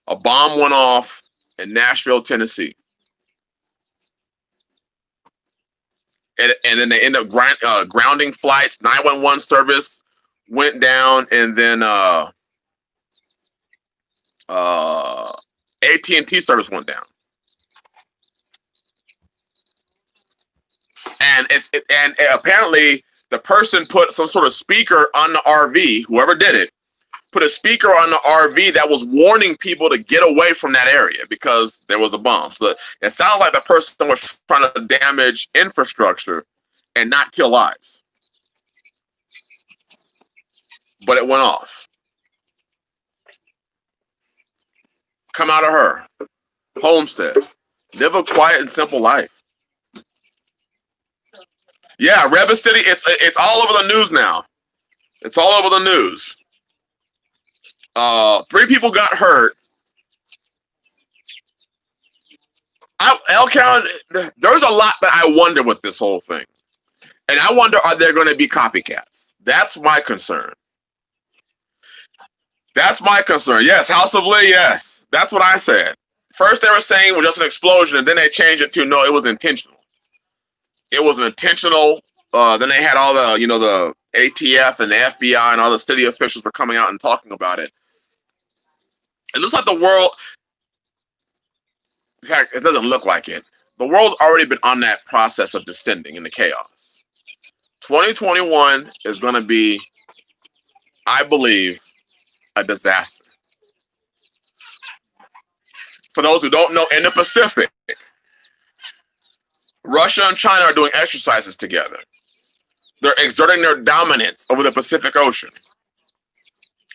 a bomb went off in Nashville, Tennessee. And then they ended up grounding flights. 911 service went down, and then AT&T service went down. And apparently the person put some sort of speaker on the RV, whoever did it, put a speaker on the RV that was warning people to get away from that area because there was a bomb. So it sounds like the person was trying to damage infrastructure and not kill lives. But it went off. Come out of her. Homestead. Live a quiet and simple life. Yeah, Rebel City, it's all over the news now. It's all over the news. 3 people got hurt. Elkhorn, there's a lot that I wonder with this whole thing. And I wonder, are there going to be copycats? That's my concern. That's my concern. Yes, House of Lee, yes. That's what I said. First they were saying it was just an explosion, and then they changed it to, no, it was intentional. It was an intentional. Then they had all the, the ATF and the FBI and all the city officials were coming out and talking about it. It looks like the world, in fact, it doesn't look like it. The world's already been on that process of descending into chaos. 2021 is going to be, I believe, a disaster. For those who don't know, in the Pacific, Russia and China are doing exercises together. They're exerting their dominance over the Pacific Ocean.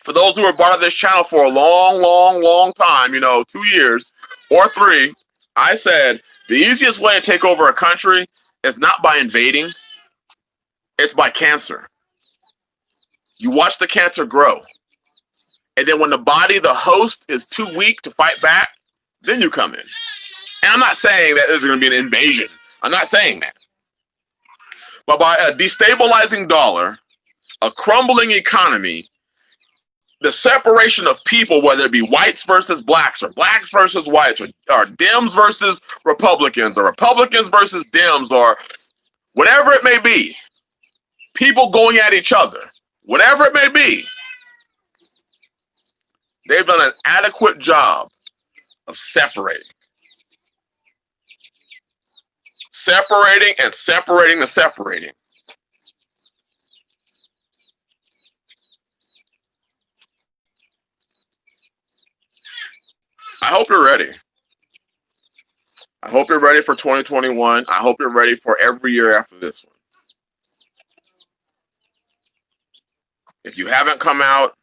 For those who were part of this channel for a long, long, long time, 2 years or 3, I said the easiest way to take over a country is not by invading, it's by cancer. You watch the cancer grow. And then when the body, the host, is too weak to fight back, then you come in. And I'm not saying that there's going to be an invasion. I'm not saying that. But by a destabilizing dollar, a crumbling economy, the separation of people, whether it be whites versus blacks, or blacks versus whites, or Dems versus Republicans, or Republicans versus Dems, or whatever it may be, people going at each other, whatever it may be, they've done an adequate job of separating. Separating and separating the separating. I hope you're ready. I hope you're ready for 2021. I hope you're ready for every year after this one. If you haven't come out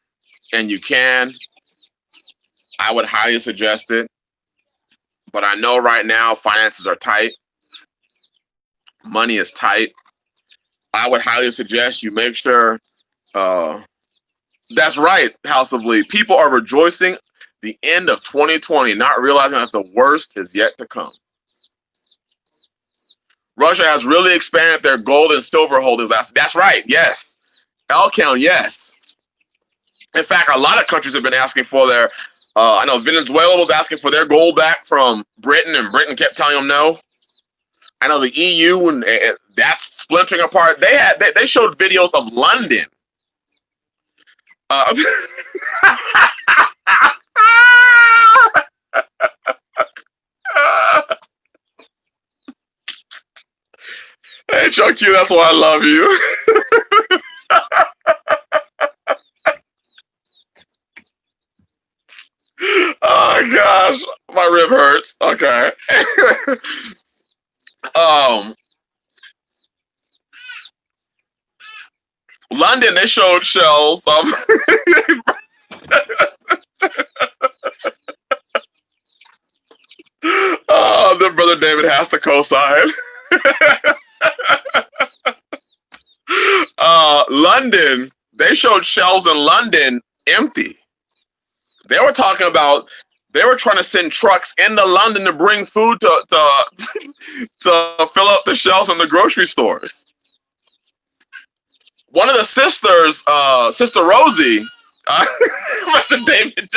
and you can, I would highly suggest it. But I know right now finances are tight. Money is tight. I would highly suggest you make sure. That's right, House of Lee. People are rejoicing the end of 2020, not realizing that the worst is yet to come. Russia has really expanded their gold and silver holdings. That's right, yes. Elkhorn, yes. In fact, a lot of countries have been asking for their, I know Venezuela was asking for their gold back from Britain, and Britain kept telling them no. I know the EU, and that's splintering apart. They showed videos of London. Hey, Chuck Q, that's why I love you. Oh gosh, my rib hurts. Okay. London, they showed shells of the brother David has to co-sign. London, they showed shelves in London empty. They were talking about they were trying to send trucks into London to bring food to fill up the shelves in the grocery stores. One of the sisters, Sister Rosie, Brother David,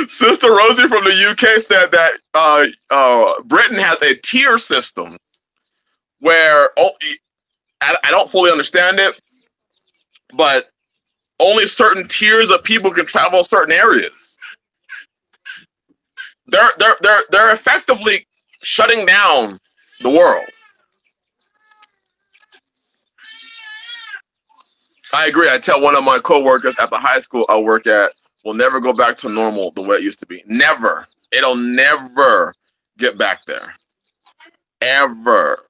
Sister Rosie from the UK said that Britain has a tier system where I don't fully understand it, but only certain tiers of people can travel certain areas. They're effectively shutting down the world. I agree. I tell one of my coworkers at the high school I work at, we'll never go back to normal the way it used to be. Never. It'll never get back there. Ever.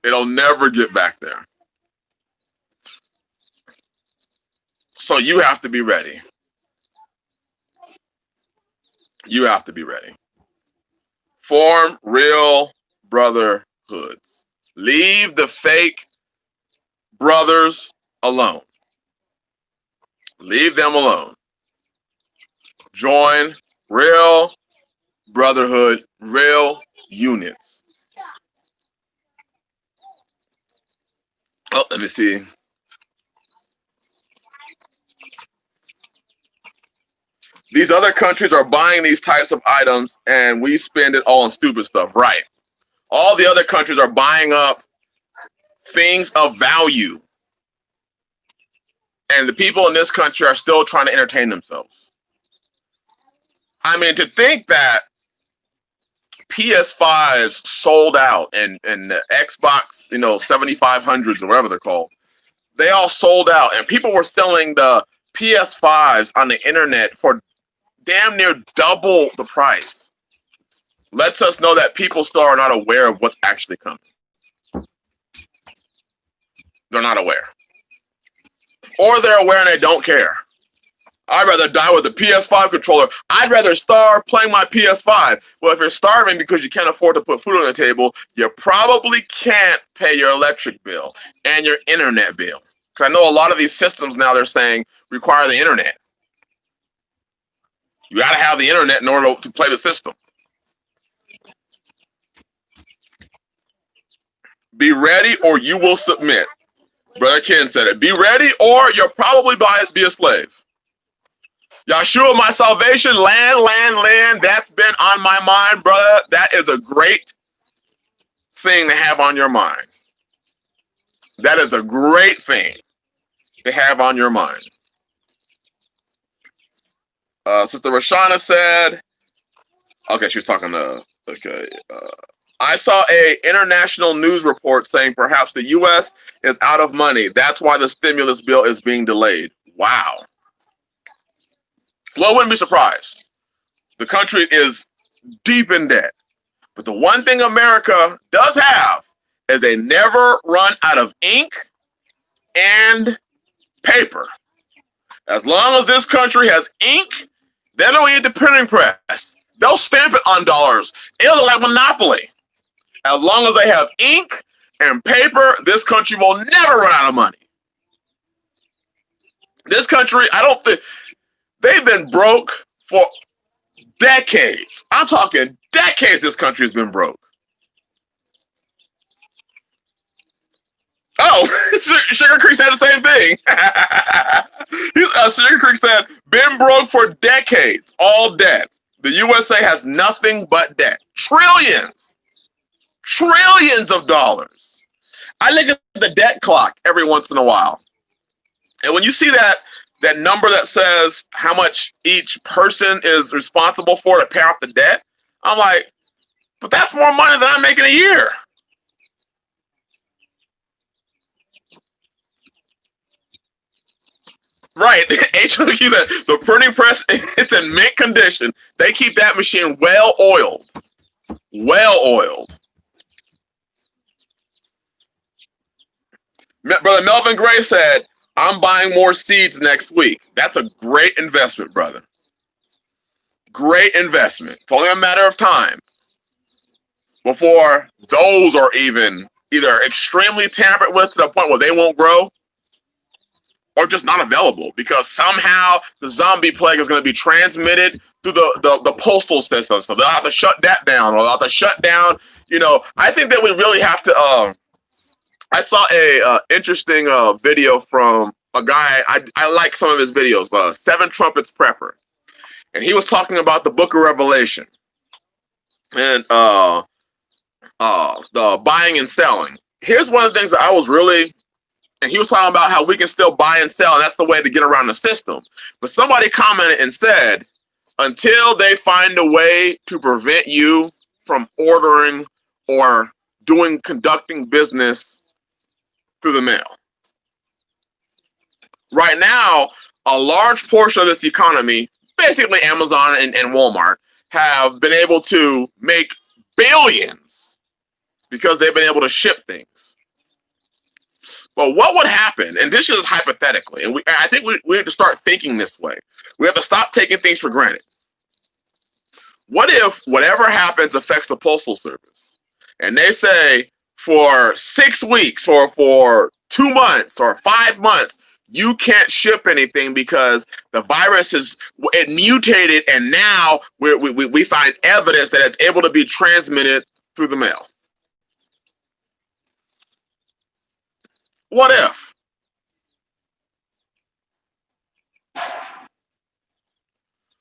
It'll never get back there. So you have to be ready. You have to be ready. Form real brotherhoods. Leave the fake brothers alone. Leave them alone. Join real brotherhood, real units. Oh, let me see. These other countries are buying these types of items and we spend it all on stupid stuff. Right. All the other countries are buying up things of value. And the people in this country are still trying to entertain themselves. I mean, to think that PS5s sold out and the Xbox, 7500s or whatever they're called, they all sold out. And people were selling the PS5s on the internet for damn near double the price. Lets us know that people still are not aware of what's actually coming. They're not aware. Or they're aware and they don't care. I'd rather die with a PS5 controller. I'd rather starve playing my PS5. Well, if you're starving because you can't afford to put food on the table, you probably can't pay your electric bill and your internet bill. Because I know a lot of these systems now they're saying require the internet. You got to have the internet in order to play the system. Be ready or you will submit. Brother Ken said it. Be ready or you'll probably be a slave. Yahshua, my salvation, land. That's been on my mind, brother. That is a great thing to have on your mind. That is a great thing to have on your mind. Sister Rashana said, okay, she was talking to, okay. I saw a international news report saying perhaps the U.S. is out of money. That's why the stimulus bill is being delayed. Wow. Well, I wouldn't be surprised. The country is deep in debt. But the one thing America does have is they never run out of ink and paper. As long as this country has ink, they don't need the printing press. They'll stamp it on dollars. It'll look like Monopoly. As long as they have ink and paper, this country will never run out of money. This country, I don't think, they've been broke for decades. I'm talking decades this country has been broke. Oh, Sugar Creek said the same thing. Sugar Creek said, been broke for decades, all debt. The USA has nothing but debt. Trillions of dollars. I look at the debt clock every once in a while. And when you see that number that says how much each person is responsible for to pay off the debt, I'm like, but that's more money than I'm making a year. Right. HOQ said the printing press, it's in mint condition. They keep that machine well oiled. Well oiled. Brother Melvin Gray said, I'm buying more seeds next week. That's a great investment, brother. Great investment. It's only a matter of time before those are even either extremely tampered with to the point where they won't grow or just not available because somehow the zombie plague is going to be transmitted through the postal system. So they'll have to shut that down or they'll have to shut down. I think that we really have to... I saw a interesting video from a guy. I like some of his videos. 7 Trumpets Prepper, and he was talking about the Book of Revelation and the buying and selling. Here's one of the things that I was really, and he was talking about how we can still buy and sell, and that's the way to get around the system. But somebody commented and said, until they find a way to prevent you from ordering or conducting business through the mail. Right now, a large portion of this economy, basically Amazon and Walmart, have been able to make billions because they've been able to ship things. But what would happen, and this is hypothetically, and I think we have to start thinking this way. We have to stop taking things for granted. What if whatever happens affects the Postal Service? And they say, for 6 weeks or for 2 months or 5 months, you can't ship anything because the virus it mutated, and now we find evidence that it's able to be transmitted through the mail. What if?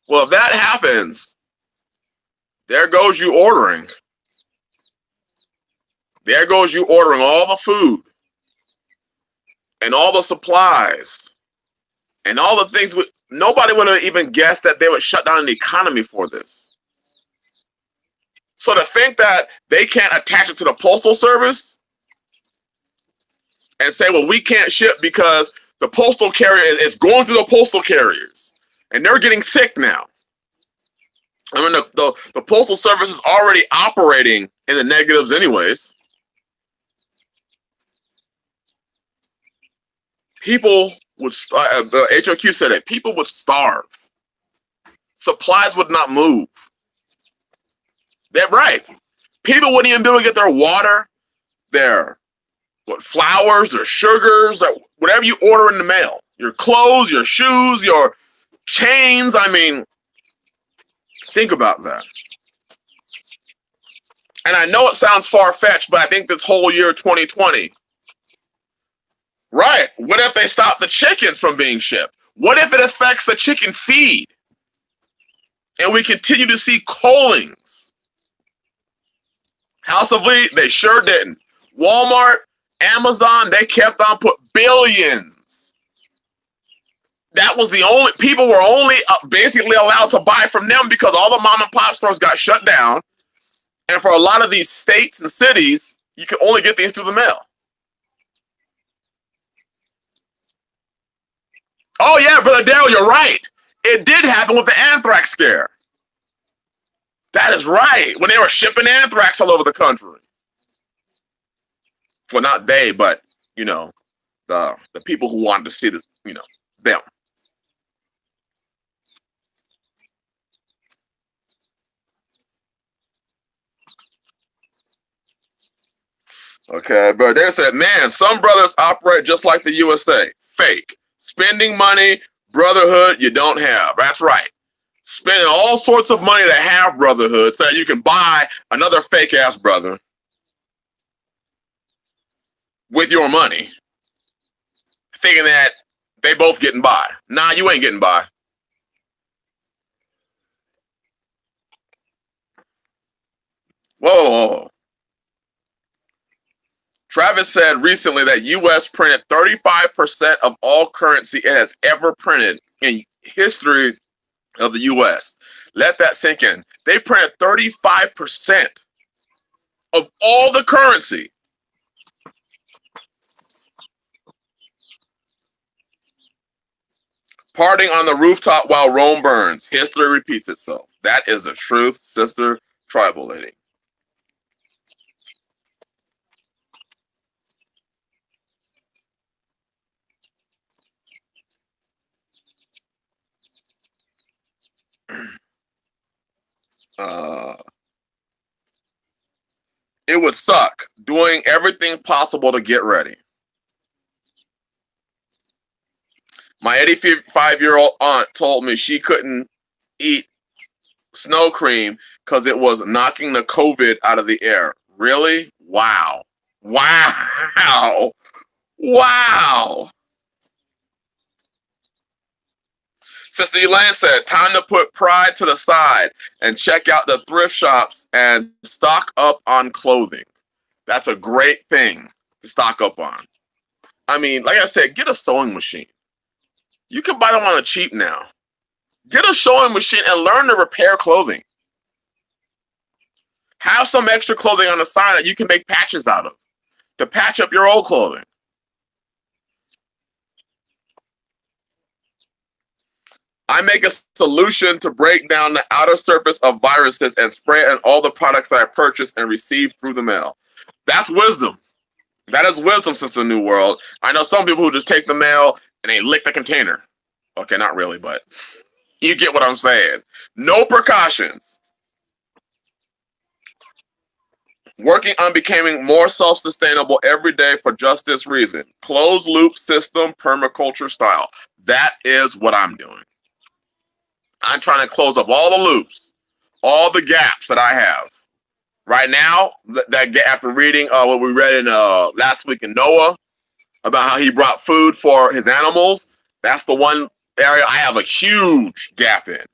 Well, if that happens, there goes you ordering. There goes you ordering all the food and all the supplies and all the things. Nobody would have even guessed that they would shut down the economy for this. So to think that they can't attach it to the postal service and say, well, we can't ship because the postal carrier is going through the postal carriers and they're getting sick now. I mean, the postal service is already operating in the negatives anyways. People would, HOQ said it, people would starve. Supplies would not move. They're right. People wouldn't even be able to get their water, their flowers, their sugars, whatever you order in the mail. Your clothes, your shoes, your chains. I mean, think about that. And I know it sounds far-fetched, but I think this whole year 2020. Right. What if they stop the chickens from being shipped? What if it affects the chicken feed? And we continue to see cullings. House of Lee, they sure didn't. Walmart, Amazon, they kept on put billions. That was the only, people were only basically allowed to buy from them because all the mom and pop stores got shut down. And for a lot of these states and cities, you can only get these through the mail. Oh yeah, Brother Darrell, you're right. It did happen with the anthrax scare. That is right. When they were shipping anthrax all over the country. Well, not they, but, you know, the people who wanted to see this, you know, them. Okay, but they said, man, some brothers operate just like the USA. Fake. Spending money, brotherhood, you don't have. That's right. Spending all sorts of money to have brotherhood so that you can buy another fake-ass brother with your money, thinking that they both getting by. Nah, you ain't getting by. Whoa. Travis said recently that U.S. printed 35% of all currency it has ever printed in history of the U.S. Let that sink in. They printed 35% of all the currency. Partying on the rooftop while Rome burns. History repeats itself. That is the truth, sister tribal lady. It would suck doing everything possible to get ready. My 85-year-old aunt told me she couldn't eat snow cream because it was knocking the COVID out of the air. Really? Wow. Wow. Wow. Sister Elaine said, time to put pride to the side and check out the thrift shops and stock up on clothing. That's a great thing to stock up on. I mean, like I said, get a sewing machine. You can buy them on the cheap now. Get a sewing machine and learn to repair clothing. Have some extra clothing on the side that you can make patches out of to patch up your old clothing. I make a solution to break down the outer surface of viruses and spray it on all the products that I purchase and receive through the mail. That's wisdom. That is wisdom, Sister New World. I know some people who just take the mail and they lick the container. Okay, not really, but you get what I'm saying. No precautions. Working on becoming more self-sustainable every day for just this reason. Closed loop system, permaculture style. That is what I'm doing. I'm trying to close up all the loops, all the gaps that I have. Right now, that after reading what we read in last week in Noah about how he brought food for his animals, that's the one area I have a huge gap in,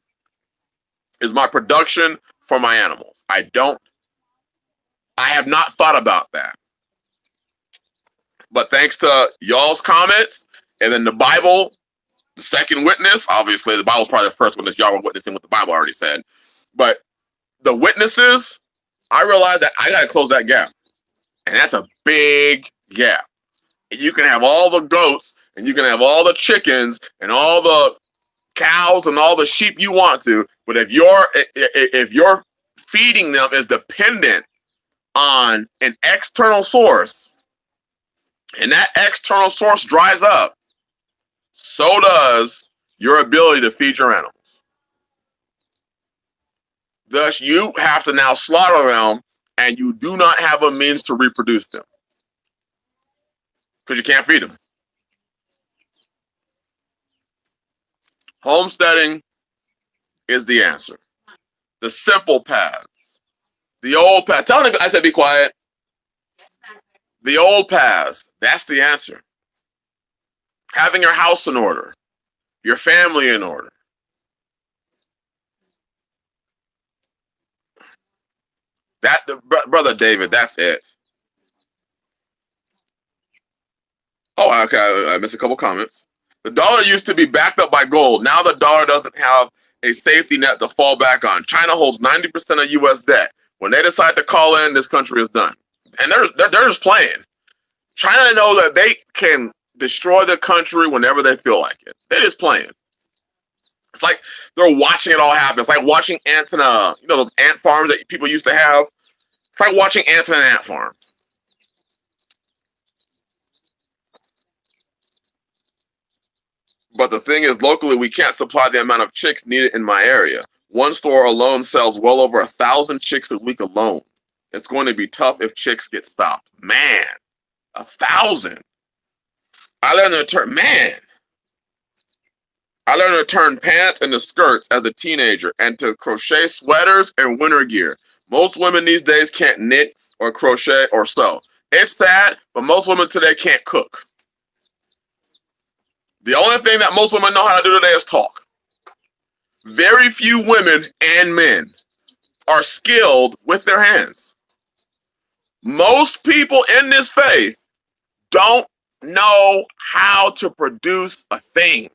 is my production for my animals. I have not thought about that. But thanks to y'all's comments, and then the Bible, the second witness, obviously the Bible's probably the first witness, y'all were witnessing what the Bible already said. But the witnesses, I realized that I got to close that gap. And that's a big gap. You can have all the goats, and you can have all the chickens, and all the cows, and all the sheep you want to, but if your feeding them is dependent on an external source, and that external source dries up, so does your ability to feed your animals. Thus, you have to now slaughter them, and you do not have a means to reproduce them because you can't feed them. Homesteading is the answer. The simple paths. The old path. Tell them I said be quiet. The old paths. That's the answer. Having your house in order. Your family in order. Brother David, that's it. Oh, okay. I missed a couple comments. The dollar used to be backed up by gold. Now the dollar doesn't have a safety net to fall back on. China holds 90% of U.S. debt. When they decide to call in, this country is done. And they're just playing. China knows that they can destroy the country whenever they feel like it. They're just playing. It's like they're watching it all happen. It's like watching ants in those ant farms that people used to have. It's like watching ants in an ant farm. But the thing is, locally, we can't supply the amount of chicks needed in my area. One store alone sells well over 1,000 chicks a week alone. It's going to be tough if chicks get stopped. Man, 1,000. I learned to turn pants into skirts as a teenager and to crochet sweaters and winter gear. Most women these days can't knit or crochet or sew. It's sad, but most women today can't cook. The only thing that most women know how to do today is talk. Very few women and men are skilled with their hands. Most people in this faith don't know how to produce a thing.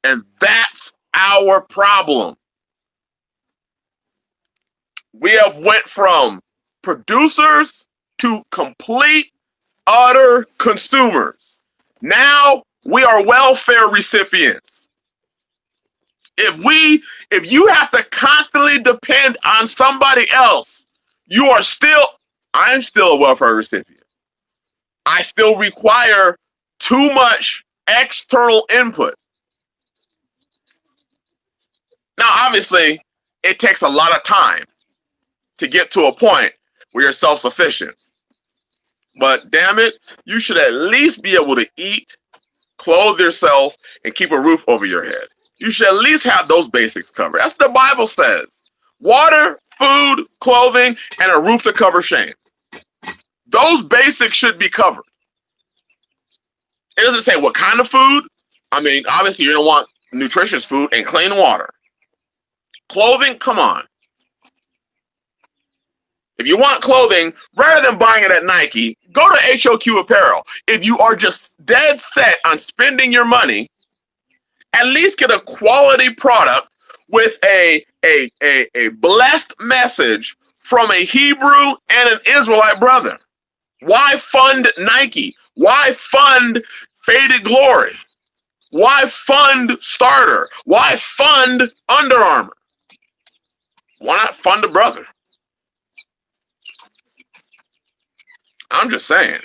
And that's our problem. We have went from producers to complete, utter consumers. Now we are welfare recipients. If you have to constantly depend on somebody else, I'm still a welfare recipient. I still require too much external input. Now, obviously, it takes a lot of time to get to a point where you're self-sufficient. But damn it, you should at least be able to eat, clothe yourself, and keep a roof over your head. You should at least have those basics covered. That's what the Bible says. Water, food, clothing, and a roof to cover shame. Those basics should be covered. It doesn't say what kind of food. I mean, obviously, you're going to want nutritious food and clean water. Clothing, come on. If you want clothing, rather than buying it at Nike, go to HOQ Apparel. If you are just dead set on spending your money, at least get a quality product with a blessed message from a Hebrew and an Israelite brother. Why fund Nike? Why fund Faded Glory? Why fund Starter? Why fund Under Armour? Why not fund a brother? I'm just saying.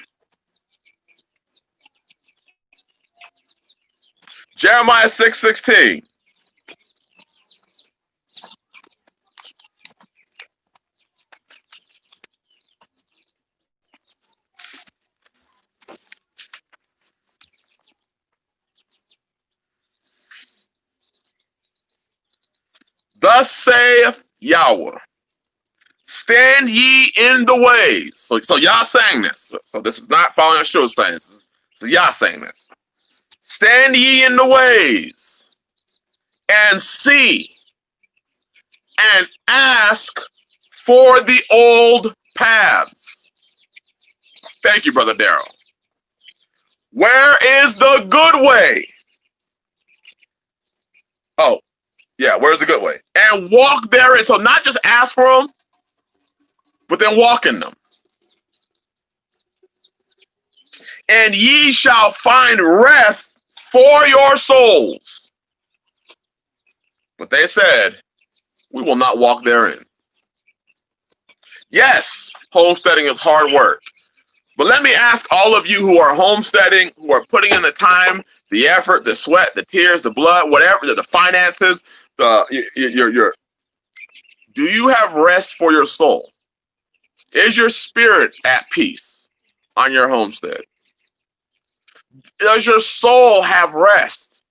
Jeremiah 6:16. thus saith Yahweh, stand ye in the ways. So Yah saying this. So this is not following Yahshua saying this. This is Yah saying this. Stand ye in the ways and see and ask for the old paths. Thank you, Brother Darrell. Where is the good way? Oh, yeah, where's the good way? And walk therein. So not just ask for them, but then walk in them. And ye shall find rest for your souls. But they said, we will not walk therein. Yes, homesteading is hard work. But let me ask all of you who are homesteading, who are putting in the time, the effort, the sweat, the tears, the blood, whatever, the finances, do you have rest for your soul? Is your spirit at peace on your homestead? Does your soul have rest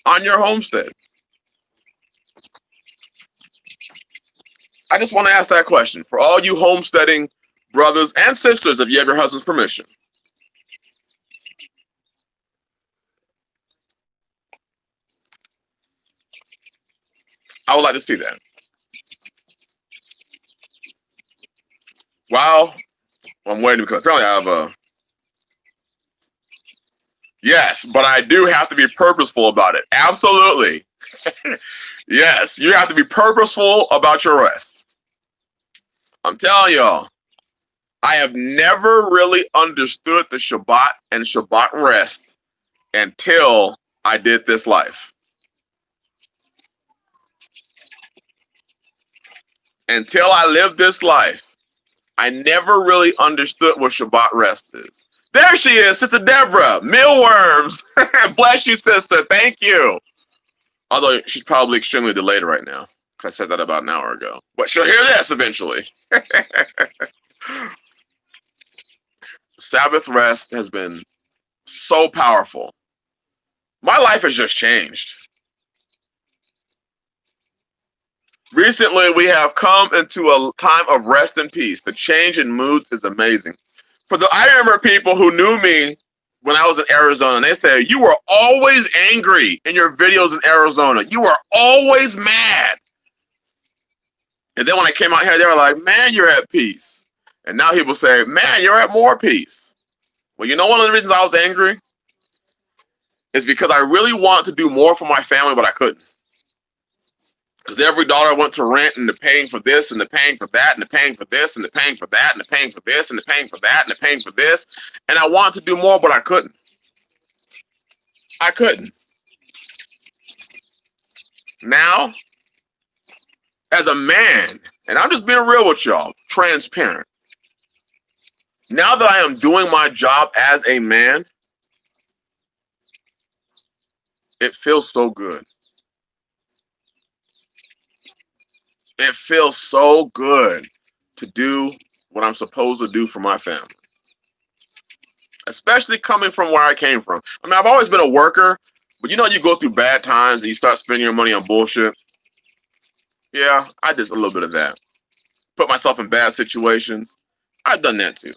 on your homestead? I just want to ask that question for all you homesteading brothers and sisters, if you have your husband's permission. I would like to see that. Wow. I'm waiting because apparently I have a... Yes, but I do have to be purposeful about it. Absolutely. Yes, you have to be purposeful about your rest. I'm telling y'all, I have never really understood the Shabbat and Shabbat rest until I did this life. Until I lived this life, I never really understood what Shabbat rest is. There she is, Sister Deborah, mealworms. Bless you, sister. Thank you. Although she's probably extremely delayed right now, because I said that about an hour ago. But she'll hear this eventually. Sabbath rest has been so powerful. My life has just changed. Recently, we have come into a time of rest and peace. The change in moods is amazing. I remember people who knew me when I was in Arizona, and they say, you were always angry in your videos in Arizona. You were always mad. And then when I came out here, they were like, man, you're at peace. And now people say, man, you're at more peace. Well, you know one of the reasons I was angry is because I really wanted to do more for my family, but I couldn't. Because every dollar I went to rent and the paying for this and the paying for that and the paying for this and the paying for that and the paying for this and the paying for that and the paying for this. And I wanted to do more, but I couldn't. I couldn't. Now, as a man, and I'm just being real with y'all, transparent. Now that I am doing my job as a man, it feels so good. It feels so good to do what I'm supposed to do for my family. Especially coming from where I came from. I mean, I've always been a worker, but you know, you go through bad times and you start spending your money on bullshit. Yeah, I did a little bit of that. Put myself in bad situations. I've done that too.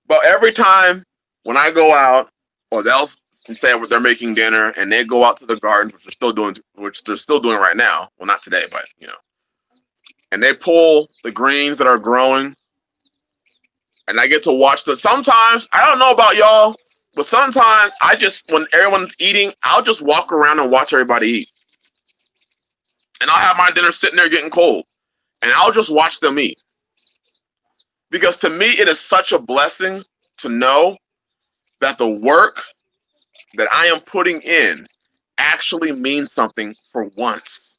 But every time when I go out, or they'll say they're making dinner and they go out to the gardens, which they're still doing right now. Well, not today, but you know. And they pull the greens that are growing. And I get to watch sometimes, I don't know about y'all, but sometimes when everyone's eating, I'll just walk around and watch everybody eat. And I'll have my dinner sitting there getting cold. And I'll just watch them eat. Because to me, it is such a blessing to know that the work that I am putting in actually means something for once.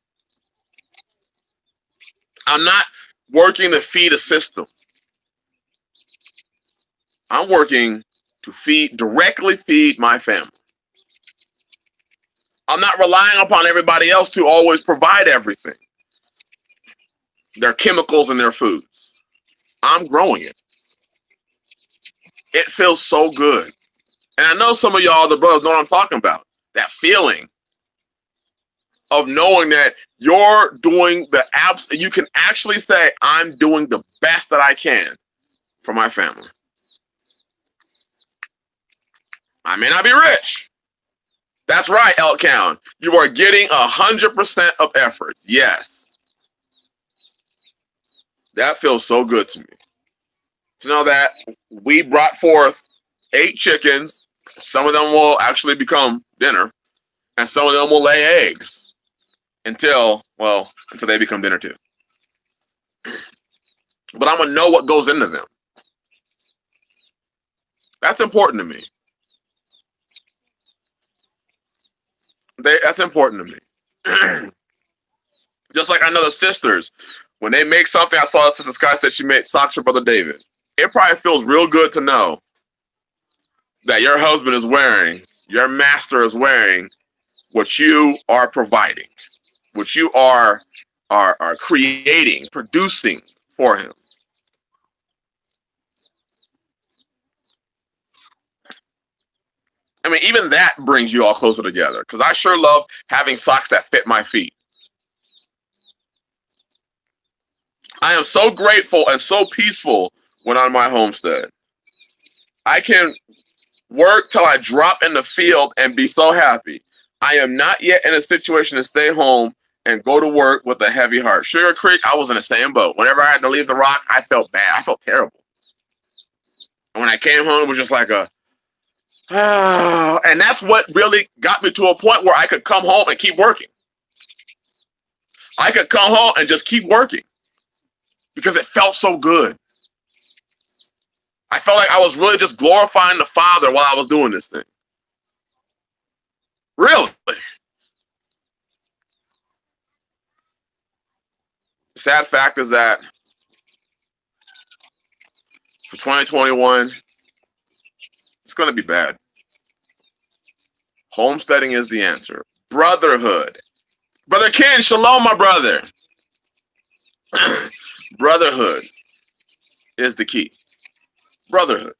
I'm not working to feed a system. I'm working to directly feed my family. I'm not relying upon everybody else to always provide everything. Their chemicals and their foods. I'm growing it. It feels so good. And I know some of y'all, the brothers, know what I'm talking about. That feeling of knowing that you're doing the apps. You can actually say, I'm doing the best that I can for my family. I may not be rich. That's right, Elk Count. You are getting 100% of efforts. Yes. That feels so good to me. To know that we brought forth 8 chickens. Some of them will actually become dinner. And some of them will lay eggs until they become dinner too. But I'm going to know what goes into them. That's important to me. That's important to me. Just like I know the sisters, when they make something, I saw Sister Sky said she made socks for Brother David. It probably feels real good to know that your husband is wearing, your master is wearing what you are providing, what you are creating, producing for him. I mean, even that brings you all closer together, because I sure love having socks that fit my feet. I am so grateful and so peaceful when on my homestead. I can work till I drop in the field and be so happy. I am not yet in a situation to stay home and go to work with a heavy heart. Sugar Creek, I was in the same boat. Whenever I had to leave the rock, I felt bad. I felt terrible. And when I came home, it was just like and that's what really got me to a point where I could come home and keep working. I could come home and just keep working because it felt so good. I felt like I was really just glorifying the Father while I was doing this thing. Really. The sad fact is that for 2021, it's going to be bad. Homesteading is the answer. Brotherhood. Brother Ken, shalom, my brother. Brotherhood is the key. Brotherhood.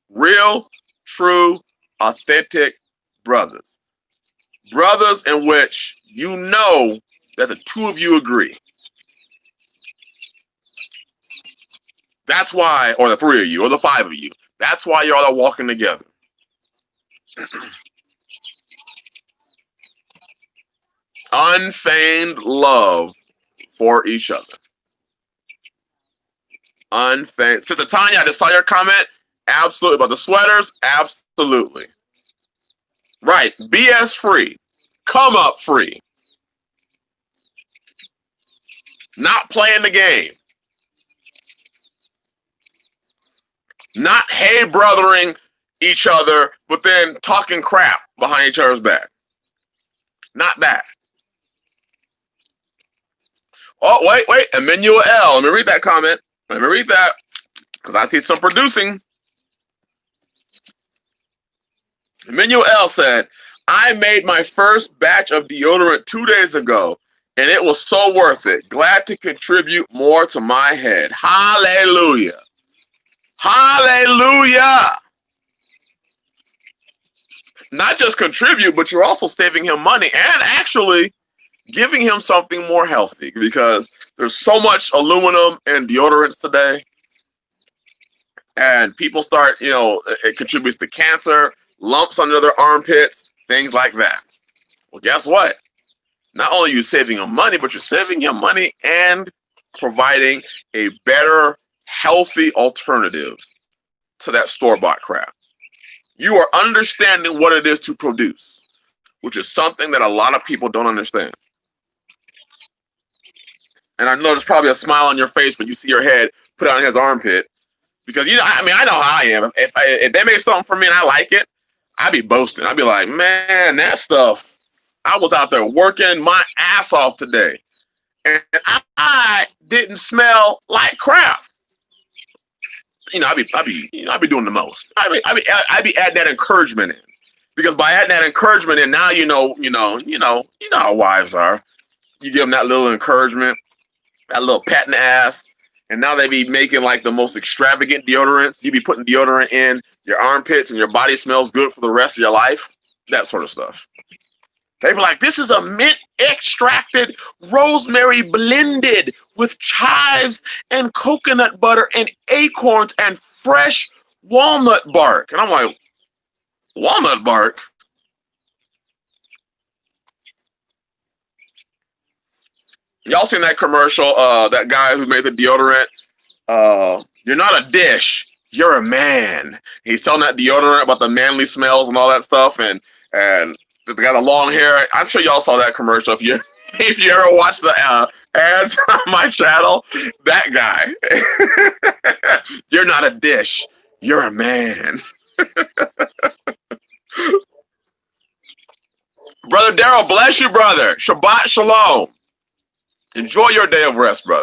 Real, true, authentic brothers. Brothers in which you know that the two of you agree. That's why, or the 3 of you, or the 5 of you. That's why y'all are walking together. Unfeigned love for each other. Unfeigned. Sister Tanya, I just saw your comment. Absolutely. About the sweaters, absolutely. Right. BS free. Come up free. Not playing the game. Not hey brothering each other, but then talking crap behind each other's back. Not that. Oh, wait. Emmanuel L. Let me read that comment. Let me read that, because I see some producing. Emmanuel L. said, I made my first batch of deodorant 2 days ago, and it was so worth it. Glad to contribute more to my head. Hallelujah. Hallelujah. Not just contribute, but you're also saving him money and actually giving him something more healthy, because there's so much aluminum in deodorants today. And people start, it contributes to cancer, lumps under their armpits, things like that. Well, guess what? Not only are you saving him money, but you're saving him money and providing a better, healthy alternative to that store-bought crap. You are understanding what it is to produce, which is something that a lot of people don't understand. And I know there's probably a smile on your face when you see your head put on his armpit, because I know how I am. If they make something for me and I like it, I'd be boasting. I'd be like, man, that stuff, I was out there working my ass off today, and I didn't smell like crap. I'd be doing the most. I'd be adding that encouragement in, because by adding that encouragement in, now you know how wives are. You give them that little encouragement, that little pat in the ass, and now they be making like the most extravagant deodorants. You be putting deodorant in your armpits, and your body smells good for the rest of your life. That sort of stuff. They be like, this is a mint extracted rosemary blended with chives and coconut butter and acorns and fresh walnut bark. And I'm like, walnut bark? Y'all seen that commercial? That guy who made the deodorant? You're not a dish, you're a man. He's telling that deodorant about the manly smells and all that stuff, and the guy with the long hair. I'm sure y'all saw that commercial. If you ever watched the ads on my channel, that guy. You're not a dish, you're a man. Brother Daryl, bless you, brother. Shabbat shalom. Enjoy your day of rest, brother.